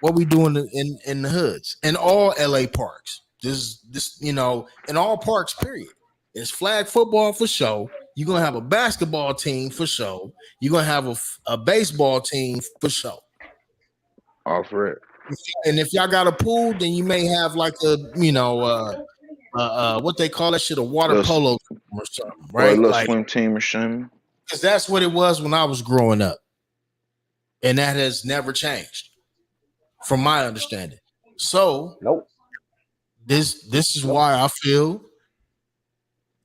what we doing in the hoods in all LA parks. This in all parks, period. It's flag football for show. You're gonna have a basketball team for show. You're gonna have a baseball team for show. Offer it. And if y'all got a pool, then you may have like a what they call that shit, a water Little, polo team or something, or a right? little Like swim team or something. because that's what it was when I was growing up, and that has never changed, from my understanding. So Nope. this is Nope. why I feel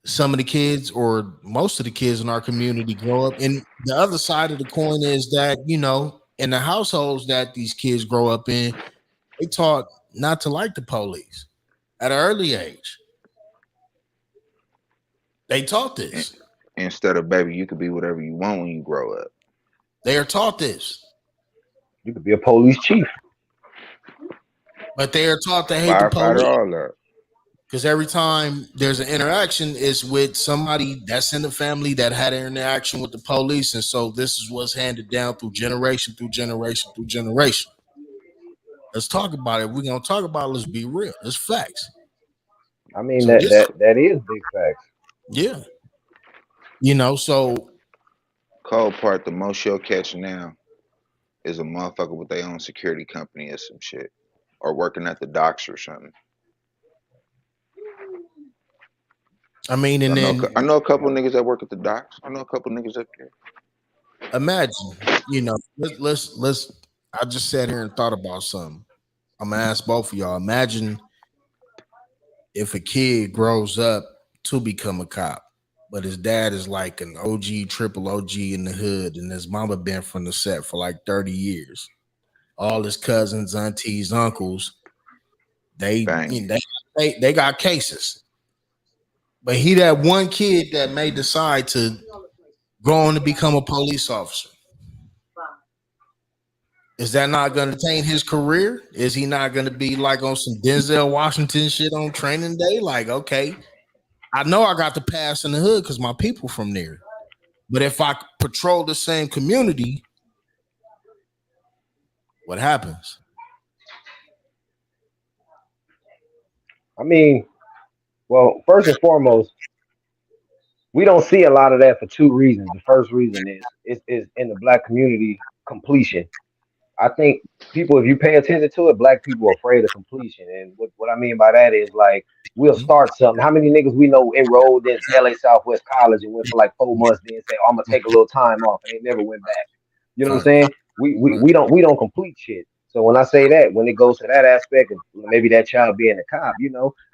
some of the kids or most of the kids in our community grow up. And the other side of the coin is that in the households that these kids grow up in, they taught not to like the police at an early age. They taught And, this. instead of baby, you could be whatever you want when you grow up. They are taught this, You could be a police chief. but they are taught to hate the Firefighter, police all that. because every time there's an interaction, it's with somebody that's in the family that had an interaction with the police, and so this is what's handed down through generation through generation through generation. Let's talk about it. If we're gonna talk about it, let's be real. It's facts. I mean, So that this, that that is big facts. yeah, so Cold part, the most you'll catch now is a motherfucker with their own security company or some shit. Or working at the docks or something. I mean, and I then know a couple niggas that work at the docks. I know a couple niggas up there. imagine, let's. I just sat here and thought about something. I'm gonna ask both of y'all. Imagine if a kid grows up to become a cop, but his dad is like an OG, triple OG in the hood, and his mama been from the set for like 30 years. All his cousins, aunties, uncles, they Bang. they got cases. But he that one kid that may decide to go on to become a police officer. Is that not going to taint his career? Is he not going to be like on some Denzel Washington shit on training day? Like, okay, I know I got the pass in the hood because my people from there. But if I patrol the same community, what happens? I mean, well, first and foremost, we don't see a lot of that for two reasons. The first reason is in the black community completion. I think people, if you pay attention to it, black people are afraid of completion. And what I mean by that is like we'll Mhm. start something. How many niggas we know enrolled in LA Southwest College and went for like 4 months, then say, oh, I'm gonna take a little time off, and they never went back. You know what I'm Facts. saying? We we, Right. we don't we don't complete shit. So when I say that, when it goes to that aspect of maybe that child being a cop,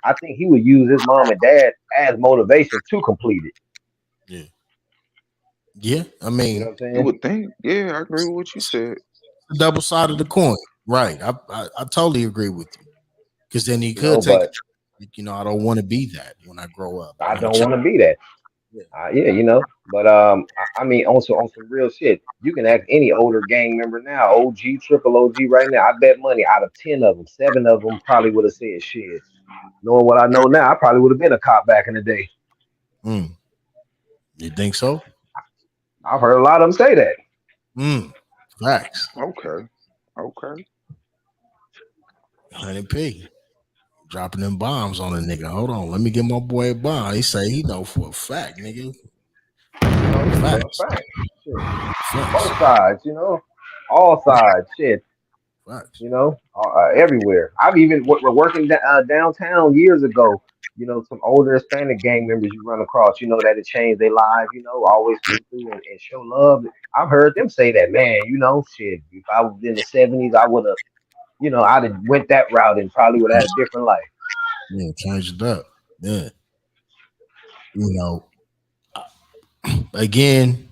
I think he would use his mom and dad as motivation to complete it. Yeah. Yeah. I You know mean, what I'm You saying? would think. Yeah, I agree with what you said. the double side of the coin. Right. I totally agree with you. Because then he could take, But I don't want to be that when I grow up. I I want to don't change. want to be that. Yeah. Yeah, but I mean, also on some real shit, you can ask any older gang member now, OG, triple OG, right now. I bet money out of 10 of them, 7 of them probably would have said shit. Knowing what I know now, I probably would have been a cop back in the day. Mm. You think so? I've heard a lot of them say that. Mm. Facts. Okay. Okay. 100p. Dropping them bombs on a nigga. Hold on. Let me get my boy a bomb. He say he know for a fact, nigga. For a Facts. fact, shit. Facts. Both sides, all sides, shit. Facts. Everywhere. I've even working downtown years ago. Some older Hispanic gang members you run across, that it changed their lives. Always come through and show love. I've heard them say that, man. Shit. If I was in the '70s, I would have, I'd have went that route and probably would have had a different life. Yeah, change it up. Yeah. You know, again,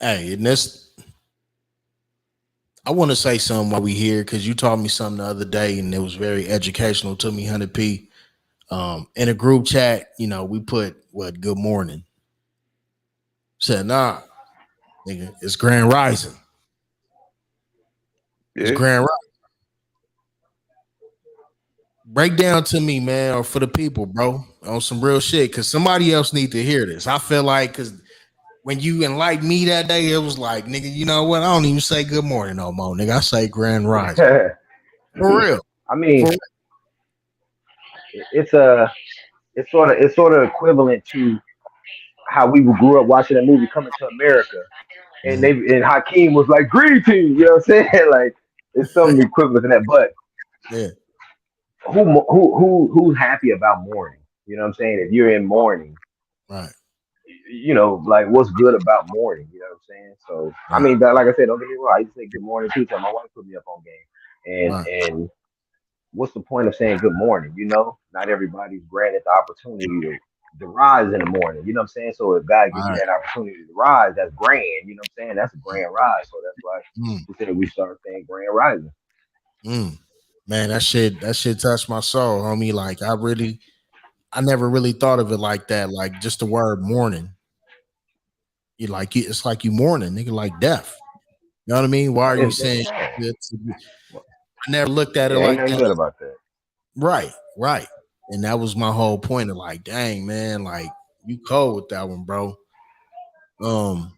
hey, and this I want to say something while we here because you taught me something the other day and it was very educational to me, 100p. In a group chat, we put what good morning. Said, nah, nigga, it's Grand Rising. It's Yeah. Grand Rising. Break down to me, man, or for the people, bro, on some real shit. Cause somebody else need to hear this. I feel like cause when you enlightened me that day, it was like, nigga, you know what? I don't even say good morning no more, nigga. I say Grand Rising. For real. I For mean, real. it's it's sort of equivalent to how we grew up watching that movie Coming to America. And Mhm. and Hakeem was like green team, you know what I'm saying? Like it's some equivalent to that. But Yeah, who's happy about mourning? You know what I'm saying? If you're in mourning, right, like what's good about mourning? You know what I'm saying? So I right, mean, but like I said, don't get me wrong. I used to say good morning too. Till my wife put me up on game, right, and what's the point of saying good morning? Not everybody's granted the opportunity to rise in the morning. You know what I'm saying? So if God gives you right. that opportunity to rise, that's grand. You know what I'm saying? That's a grand rise. So that's why Mm, we said we start saying grand rising. mm. Man, that shit touched my soul, homie. Like I never really thought of it like that. Like just the word mourning. It's like you mourning, nigga, like death. You know what I mean? Why are you It's saying sad. I never looked at it Yeah, ain't like nothing that. good about that. Right, right. And that was my whole point of like, dang, man, like you cold with that one, bro. Um,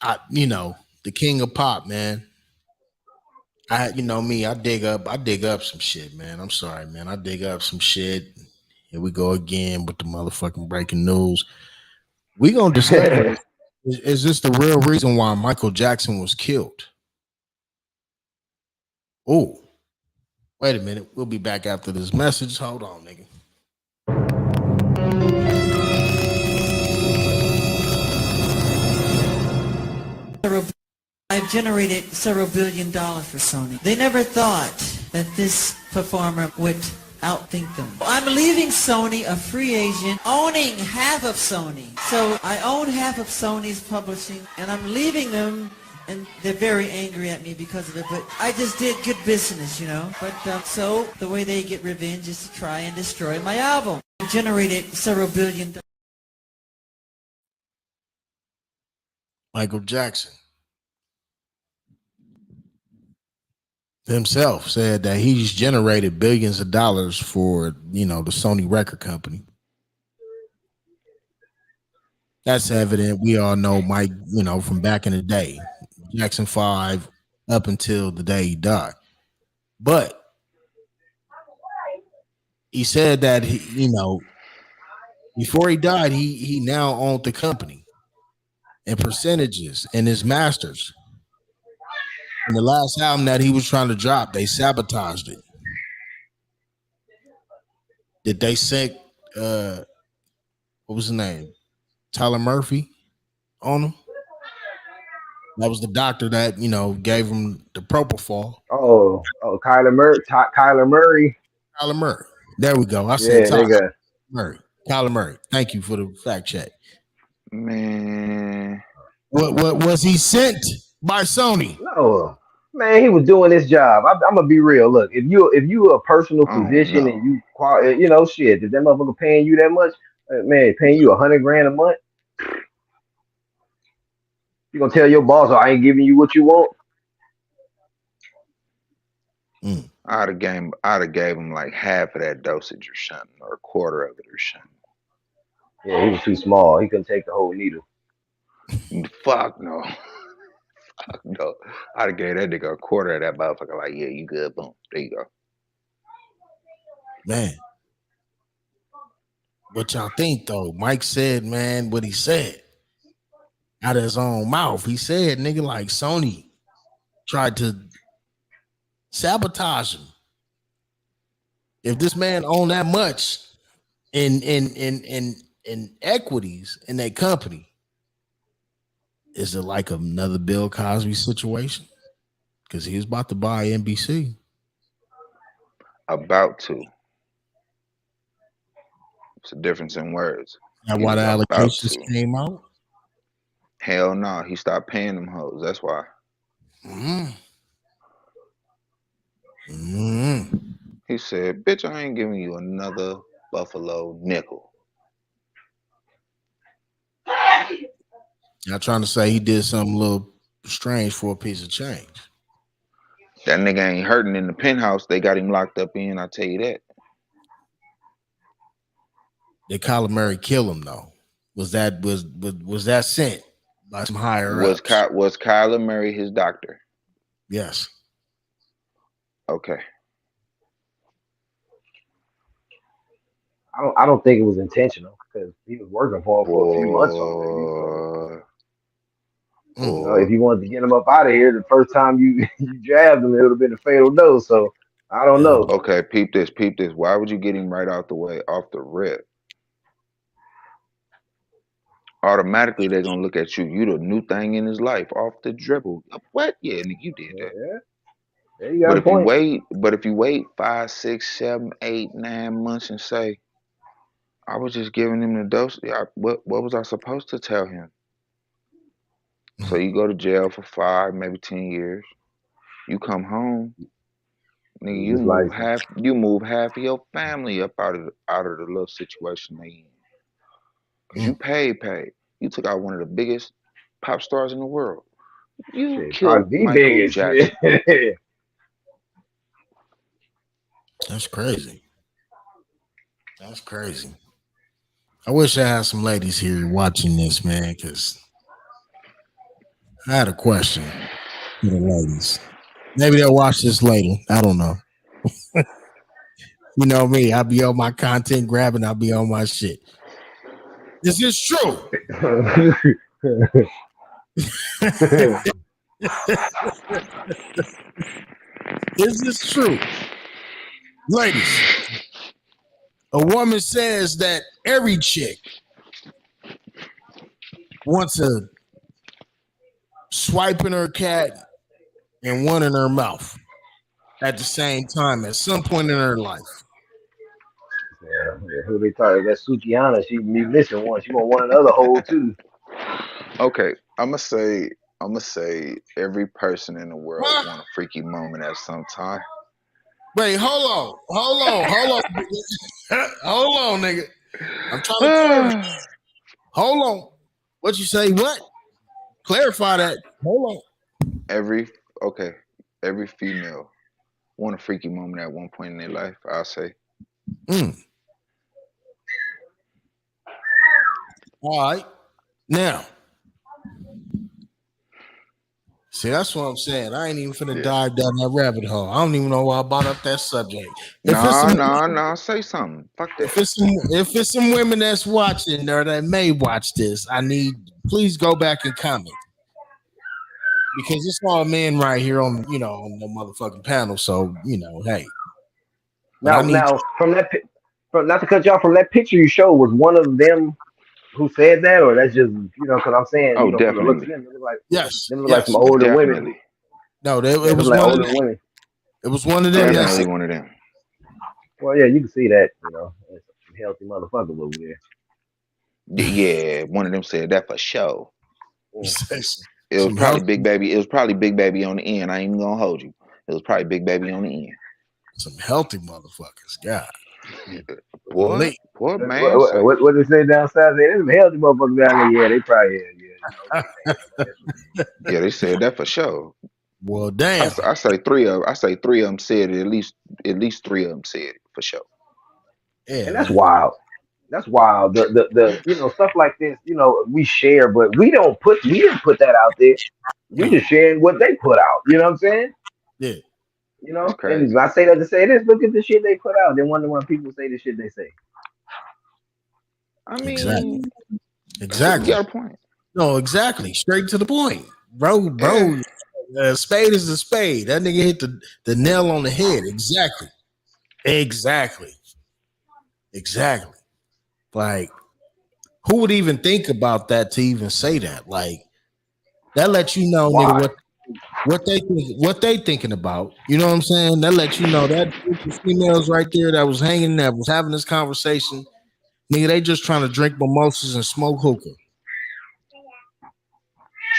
the king of pop, man. Me, I dig up some shit, man. I'm sorry, man. I dig up some shit. Here we go again with the motherfucking breaking news. We gonna discover is this the real reason why Michael Jackson was killed? Oh, wait a minute. We'll be back after this message. Hold on, nigga. I've generated several billion dollars for Sony. They never thought that this performer would outthink them. I'm leaving Sony a free agent, owning half of Sony. So I own half of Sony's publishing, and I'm leaving them, and they're very angry at me because of it, but I just did good business, But so the way they get revenge is to try and destroy my album. I've generated several billion Michael Jackson. himself said that he's generated billions of dollars for, the Sony record company. That's evident. We all know Mike, from back in the day, Jackson 5 up until the day he died. But he said that before he died, he now owned the company and percentages and his masters. And the last album that he was trying to drop, they sabotaged it. Did they sick what was his name? Tyler Murphy on him? That was the doctor that, gave him the propofol. Oh, Kyler Murray. Kyler Murray. There we go. I said Yeah, Tyler Murray. Kyler Murray. Thank you for the fact check. Man. What was he sent by Sony? No, man, he was doing his job. I'm gonna be real. Look, if you a personal physician and shit, if that motherfucker paying you that much, man, paying you $100,000 a month, you gonna tell your boss, I ain't giving you what you want? I'd have gave him like half of that dosage or something, or a quarter of it or something. Yeah, he was too small. He couldn't take the whole needle. Fuck no. Fuck no. I'd have gave that nigga a quarter of that motherfucker. Like, yeah, you good. Boom. There you go. Man. What y'all think though? Mike said, man, what he said out of his own mouth. He said, nigga, like Sony tried to sabotage him. If this man owned that much in equities in that company, is it like another Bill Cosby situation? Because he was about to buy NBC. About to. It's a difference in words. That's why the allegations came out? Hell no. He stopped paying them hoes. That's why. He said, bitch, I ain't giving you another Buffalo nickel. Y'all trying to say he did something a little strange for a piece of change. That nigga ain't hurting in the penthouse. They got him locked up in, I'll tell you that. Did Kyler Murray kill him though? Was that sent by some higher ups? Was Kyler Murray his doctor? Yes. Okay. I don't think it was intentional because he was working for him for a few months already. So, if you wanted to get him up out of here, the first time you jabbed him, it would have been a fatal dose. So I don't know. Okay, peep this. Why would you get him right out the way, off the rip? Automatically, they're gonna look at you. You the new thing in his life, off the dribble. What? Yeah, nigga, you did that. Yeah. There you got a point. But if you wait 5, 6, 7, 8, 9 months and say, I was just giving him the dose. What was I supposed to tell him? So you go to jail for 5, maybe 10 years. You come home, nigga. You move half of your family up out of the little situation they in. Cause you paid. You took out one of the biggest pop stars in the world. You killed Michael Jackson. That's crazy. That's crazy. I wish I had some ladies here watching this, man, because I had a question for the ladies. Maybe they'll watch this later. I don't know. You know me. I'll be on my content grabbing. I'll be on my shit. Is this true? Is this true? Ladies, a woman says that every chick wants a swipe in her cat and one in her mouth at the same time at some point in her life. Yeah, who they talking? That Sukiana, she be missing one. She want one another hole too. Okay, I'ma say every person in the world want a freaky moment at some time. Wait, hold on, nigga. I'm trying to clarify. Hold on. What you say? What? Clarify that. Hold on. Every female want a freaky moment at one point in their life, I'll say. Mm. All right. Now, see, that's what I'm saying. I ain't even finna Yeah. dive down that rabbit hole. I don't even know why I brought up that subject. Nah. Say something. Fuck that. If it's some women that's watching or that may watch this, please go back and comment. Because it's all men right here on on the motherfucking panel. So, hey. But I need Now from not to cut you off, from that picture you showed, was one of them who said that, or that's just because I'm saying Oh, from the looks of definitely. them, yes, them look like some yes. older women. Definitely. No, Yeah, it them was like one of older them. women. It was one of them that Definitely said, one of them. Well, yeah, you can see that. There's some healthy motherfuckers over there. Yeah, one of them said that for sure. Yeah. It was some probably healthy, Big Baby. It was probably Big Baby on the end. I ain't even gonna hold you. It was probably Big Baby on the end. motherfuckers. God. What? Late. What man say? What they say down south? They them healthy motherfuckers down there. Yeah, they probably Yeah, they said that for sure. Well, damn. I say three of. I say three of them said it. At least three of them said it for sure. Yeah, and that's man. wild. That's wild. The stuff like this. We share, but we didn't put that out there. We No. just sharing what they put out. You know what I'm saying? Yeah. It's And crazy. I say that to say this. Look at the shit they put out. Then wonder when people say the shit they say. I Exactly. mean, you Exactly. got a point. No, exactly. Straight to the point. Bro, Yeah. a spade is a spade. That nigga hit the nail on the head. Exactly. Exactly. Exactly. Like, who would even think about that to even say that? Like, that lets you know, nigga, Why? what they thinking about. You know what I'm saying? That lets you know that group of females right there that was hanging, that was having this conversation, nigga, they just trying to drink mimosas and smoke hookah.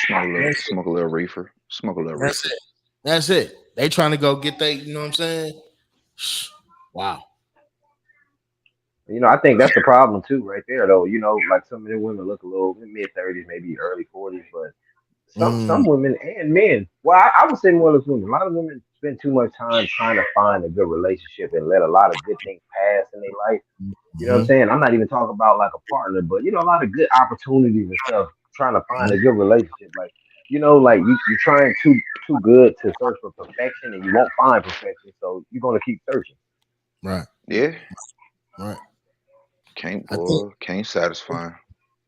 Smoke a little reefer. Smoke a little That's reefer. it. That's it. They trying to go get you know what I'm saying? Wow. I think that's the problem too, right there. Though, like some of the women look a little mid-30s, maybe early 40s, but some Mm, women and men. Well, I would say more of women. A lot of women spend too much time trying to find a good relationship and let a lot of good things pass in their life. You know what I'm mhm, saying? I'm not even talking about like a partner, but a lot of good opportunities and stuff. Trying to find a good relationship, like like you're trying too good to search for perfection, and you won't find perfection, so you're gonna keep searching. right. Yeah. Right. I think Can't satisfy.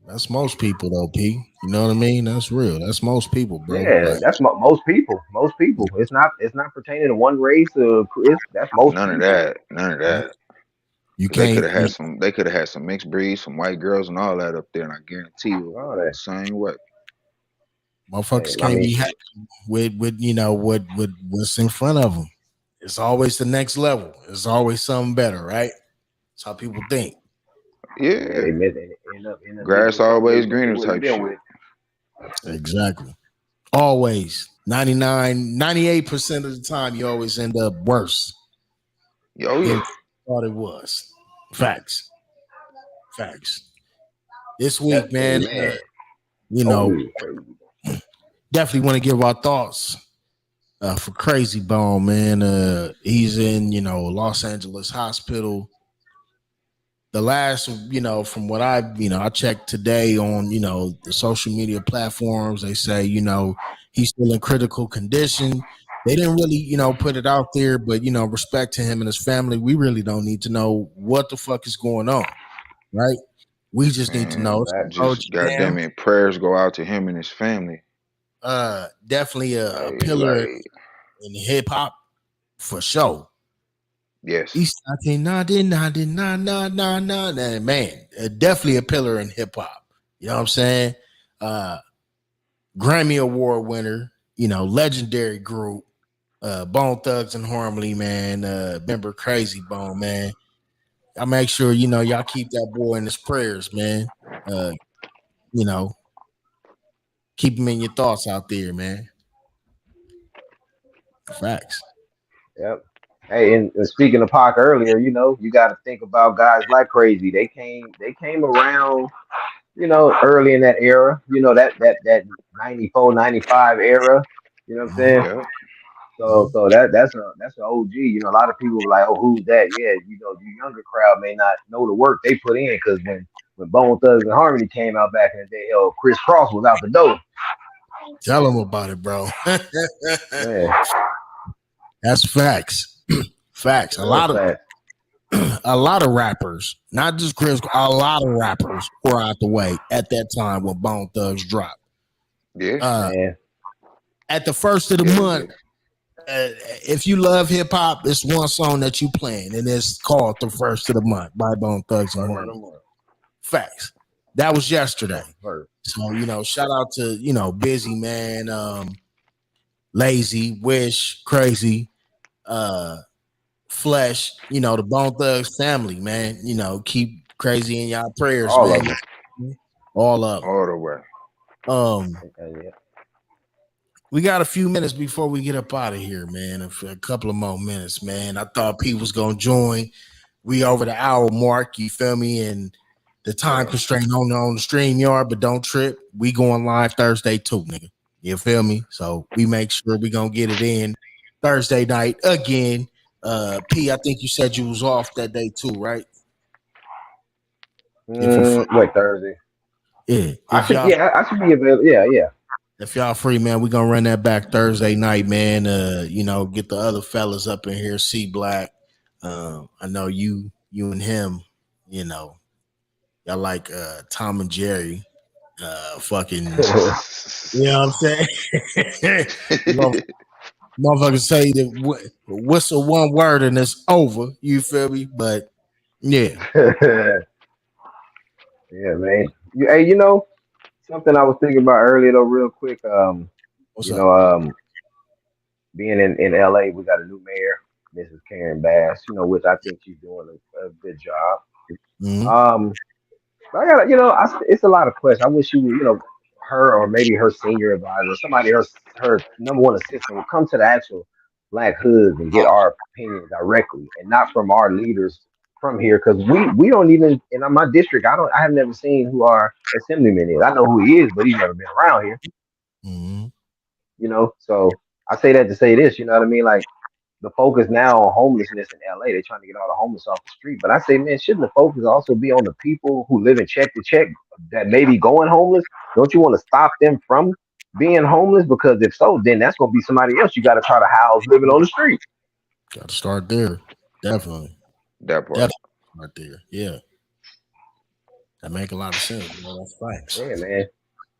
that's most people though, P. You know what I mean? That's real. That's most people, bro. Yeah, Like, that's most people. Most people. It's not pertaining to one race or that's most None of people. that. None of that. you Cause they could can't have had some. They could have had some mixed breeds, some white girls, and all that up there. And I guarantee you, All that. the same way. motherfuckers I can't mean, be happy shit. with what's in front of them. It's always the next level. It's always something better, right? That's how people think. Yeah, Yeah. they miss and end up getting Grass with something always they greener wouldn't have type been shit. with. Exactly. Always 98% of the time you always end up worse Oh than yeah. what you thought it was. Facts. Facts. This week, Hey man, man. you know, Oh, crazy. definitely want to give our thoughts for Crazy Bone, man. He's in, Los Angeles hospital. The last, from what I checked today on, the social media platforms, they say, he's still in critical condition. They didn't really, put it out there, but, respect to him and his family. We really don't need to know what the fuck is going on, right? We just need to know. Man, It's That just Jam, goddamn it, prayers go out to him and his family. definitely a pillar Like, in hip hop for sure. yes. He's man, definitely a pillar in hip hop. You know what I'm saying? Uh, Grammy Award winner, legendary group, Bone Thugs and Harmony, man. Remember Crazy Bone, man. I make sure y'all keep that boy in his prayers, man. Uh, you know, keep him in your thoughts out there, man. Facts. yep. Hey, and speaking of Pac earlier, you got to think about guys like Crazy. They came around, early in that era. That 94, 95 era. You know what I'm saying? Yeah. So that's an OG. You know, a lot of people were like, "Oh, who's that?" Yeah, you know, the younger crowd may not know the work they put in because when Bone Thugs and Harmony came out back in the day, hell, Chris Cross was out the door. Tell them about it, bro. Man, That's facts. Facts. fact. A lot of rappers, not just Chris, a lot of rappers were out the way at that time when Bone Thugs dropped. Yeah. Man, At the first of the month, if you love hip hop, it's one song that you playing, and it's called "The First of the Month" by Bone Thugs and Harmony. Facts. That was yesterday. So shout out to Busy Man, Lazy, Wish, Crazy, Flesh. The Bone Thugs family, man. Keep Crazy in y'all prayers, all man. of them. All of them. All the way. We got a few minutes before we get up out of here, man. A couple of more minutes, man. I thought Pete was gonna join. We over the hour mark, you feel me? And the time constraint on the StreamYard, but don't trip. We going live Thursday too, nigga. You feel me? So we make sure we gonna get it in Thursday night again. P, I think you said you was off that day too, right? Wait, Thursday. Yeah. I should be available. Yeah. If y'all free, man, we gonna run that back Thursday night, man. Get the other fellas up in here, C Black. I know you and him, y'all like Tom and Jerry. Fucking you know what I'm saying? Motherfuckers say that whistle one word and it's over. You feel me? But yeah. Yeah, man. Hey, something I was thinking about earlier though, real quick. What's up? Being in LA, we got a new mayor, Mrs. Karen Bass, which I think she's doing a good job. Mm-hmm. I got it's a lot of questions. I wish she would, her or maybe her senior advisor, somebody, her number one assistant would come to the actual Black hoods and get our opinion directly and not from our leaders from here, because we don't even in my district. I have never seen who our assemblyman is. I know who he is, but he's never been around here. Mm-hmm. So I say that to say this. You know what I mean? Like the focus now on homelessness in LA. They're trying to get all the homeless off the street. But I say, man, shouldn't the focus also be on the people who live in check to check that may be going homeless? Don't you want to stop them from being homeless? Because if so, then that's going to be somebody else you got to try to house living on the street. Got to start there. Definitely. That part. Definitely right there. Yeah. That make a lot of sense. That's facts. Yeah, man.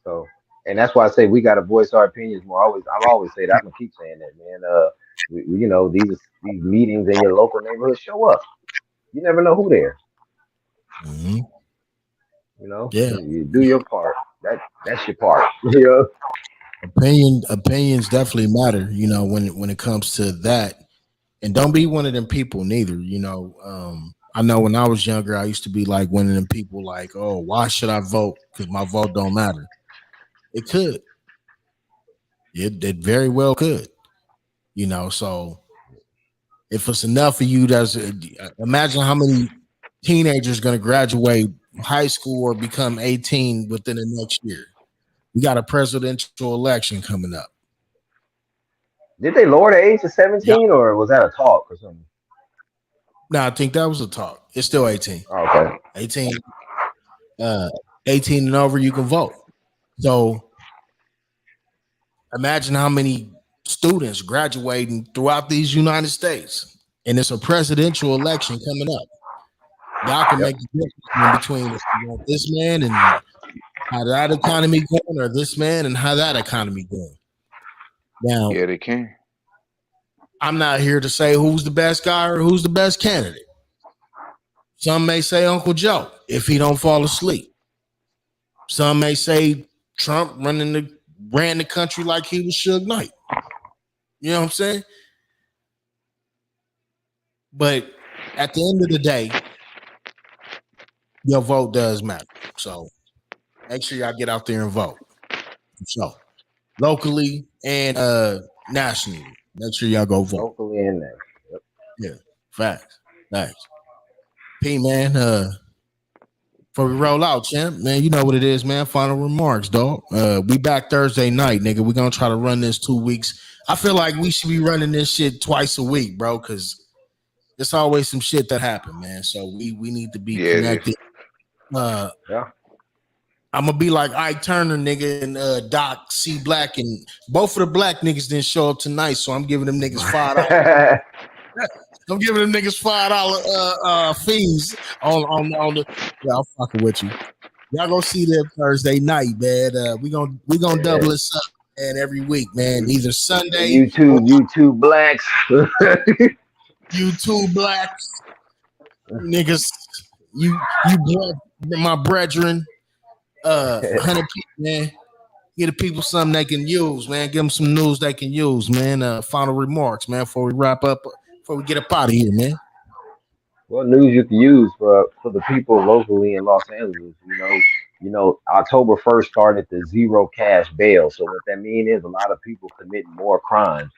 So, and that's why I say we got to voice our opinions more. I've always said that. I'm gonna keep saying that, man. These meetings in your local neighborhood, show up. You never know who there. Mm-hmm. Yeah. You do your part. That's your part. Opinions definitely matter. When it comes to that, and don't be one of them people neither. I know when I was younger, I used to be like one of them people like, oh, why should I vote? Because my vote don't matter. It could. It very well could. So if it's enough for you, imagine how many teenagers going to graduate high school or become 18 within the next year. We got a presidential election coming up. Did they lower the age to 17 or was that a talk or something? No, I think that was a talk. It's still 18. Okay. 18 and over, you can vote. So imagine how many students graduating throughout these United States. And it's a presidential election coming up. Y'all can make a difference between if you want this man and how that economy going, or this man and how that economy going. Now, yeah, they can. I'm not here to say who's the best guy or who's the best candidate. Some may say Uncle Joe if he don't fall asleep. Some may say Trump ran the country like he was Suge Knight. You know what I'm saying? But at the end of the day, your vote does matter. So make sure y'all get out there and vote. So locally and nationally, make sure y'all go vote. Locally and nationally. Yep. Yeah, facts. P, man, Before we roll out, champ, man, you know what it is, man. Final remarks, dog. We back Thursday night, nigga. We gonna try to run this 2 weeks. I feel like we should be running this shit twice a week, bro, because there's always some shit that happen, man. So we need to be connected. Yeah. I'm gonna be like Ike Turner, nigga, and Doc C Black, and both of the black niggas didn't show up tonight, so I'm giving them niggas $5. I'm giving them niggas $5 fees on the. Yeah, I'm fucking with you. Y'all go see them Thursday night, man. We gonna double this up, man, every week, man. Either Sunday, YouTube blacks, YouTube blacks, niggas. You my brethren. 100 people, man. Give the people something they can use, man. Give them some news they can use, man. Final remarks, man, before we wrap up, before we get up out of here, man. what news you can use for the people locally in Los Angeles? October 1st started the zero cash bail. So what that means is a lot of people committing more crimes.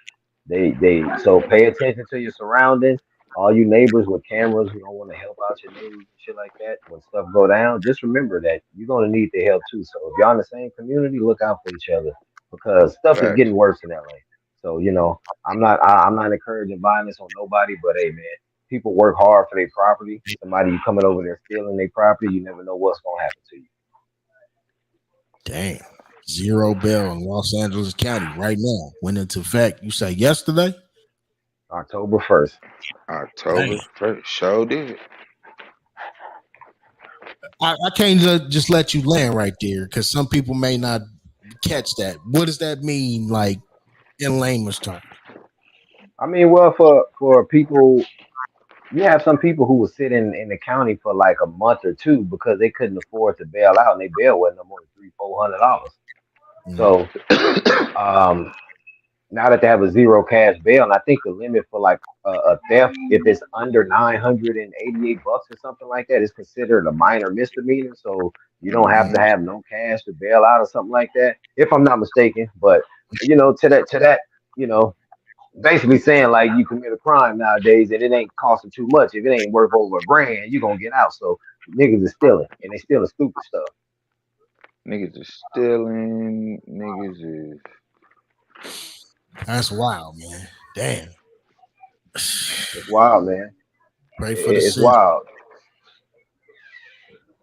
So pay attention to your surroundings. All you neighbors with cameras who don't want to help out your neighbors and shit like that, when stuff go down, just remember that you're gonna need their help too. So if y'all in the same community, look out for each other because stuff is Facts. getting worse in LA. So I'm not encouraging violence on nobody, but hey man, people work hard for their property. Somebody you coming over there stealing their property, you never know what's gonna happen to you. Damn. Zero bail in Los Angeles County right now. Went into effect. You say yesterday? October 1st. October 1st. Sure did. I can't just let you land right there because some people may not catch that. What does that mean, like in layman's terms? I mean, well, for people, you have some people who will sit in the county for like a month or two because they couldn't afford to bail out, and they bail wasn't no more than $300-400. So now that they have a zero cash bail, and I think the limit for like a theft, if it's under $988 or something like that, is considered a minor misdemeanor. So you don't have to have no cash to bail out or something like that, if I'm not mistaken. But to that, basically saying like you commit a crime nowadays and it ain't costing too much. If it ain't worth over $1,000, you gonna get out. So niggas is stealing, and they stealing stupid stuff. Niggas is stealing. Niggas is. That's wild, man. Damn. It's wild, man. Pray for the It's city. wild.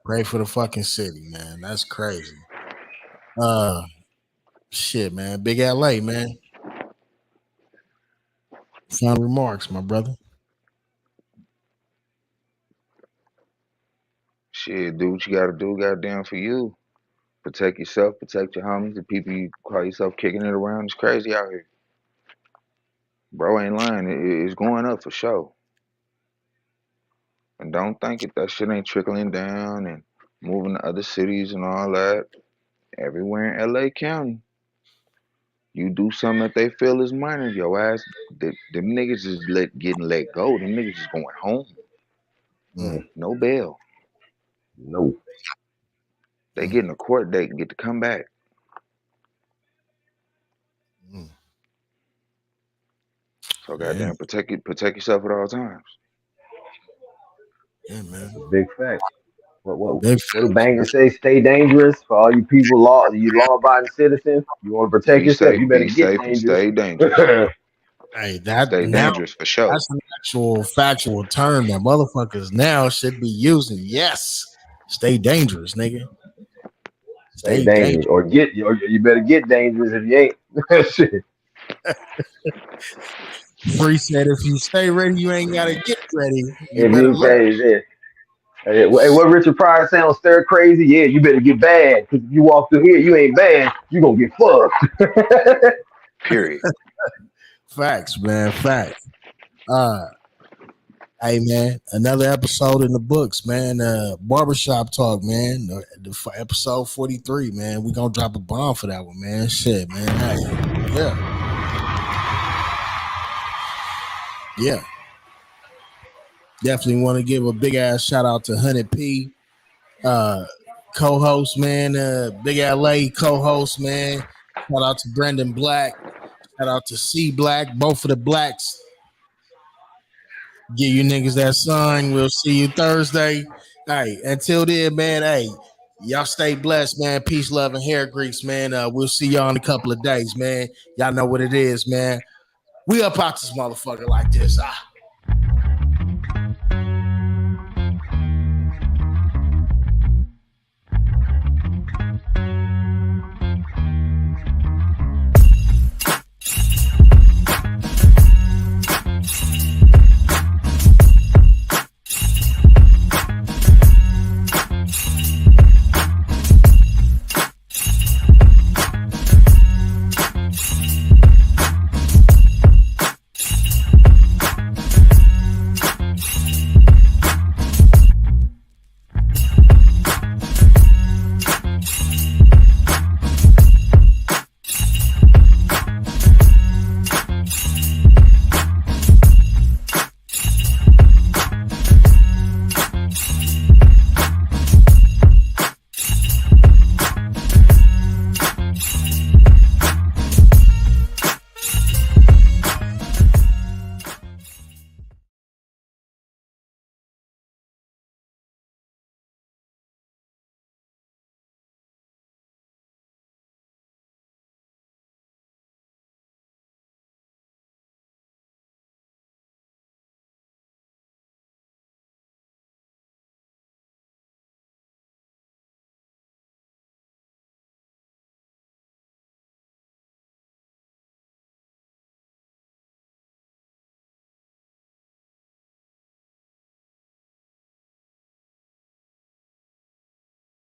Pray for the fucking city, man. That's crazy. Shit, man. Big LA, man. Final remarks, my brother. Shit, do what you gotta do, goddamn, for you. Protect yourself, protect your homies, the people you call yourself kicking it around. It's crazy out here. Bro ain't lying. It's going up for sure. And don't think that shit ain't trickling down and moving to other cities and all that. Everywhere in LA County, you do something that they feel is minor, your ass, them niggas is getting let go. Them niggas is going home. No bail. No. They getting a court date and get to come back. So goddamn, protect yourself at all times. Yeah, man. Big fact. What do bangers say? Stay dangerous for all you people, you law-abiding citizens. You want to protect yourself, you better Be get safe, and dangerous. stay dangerous. Hey, that Stay now dangerous for sure. that's an actual factual term that motherfuckers now should be using. Yes. Stay dangerous, nigga. Stay dangerous. Or you better get dangerous if you ain't. Shit. Free said if you stay ready, you ain't gotta get ready. If you say hey, what Richard Pryor sounds stir crazy, yeah, you better get bad. Because if you walk through here, you ain't bad, you gonna get fucked. Period. Facts, man. Facts. Hey, man, another episode in the books, man. Barbershop Talk, man. Episode 43, man. We gonna drop a bomb for that one, man. Shit, man. Hey, yeah. Definitely want to give a big ass shout out to Huned P, co-host, man. Big LA co-host, man. Shout out to Brendan Black. Shout out to C Black. Both of the blacks. Give you niggas that sign. We'll see you Thursday. Hey, until then, man. Hey, y'all stay blessed, man. Peace, love, and hair grease, man. We'll see y'all in a couple of days, man. Y'all know what it is, man. We up out this motherfucker like this.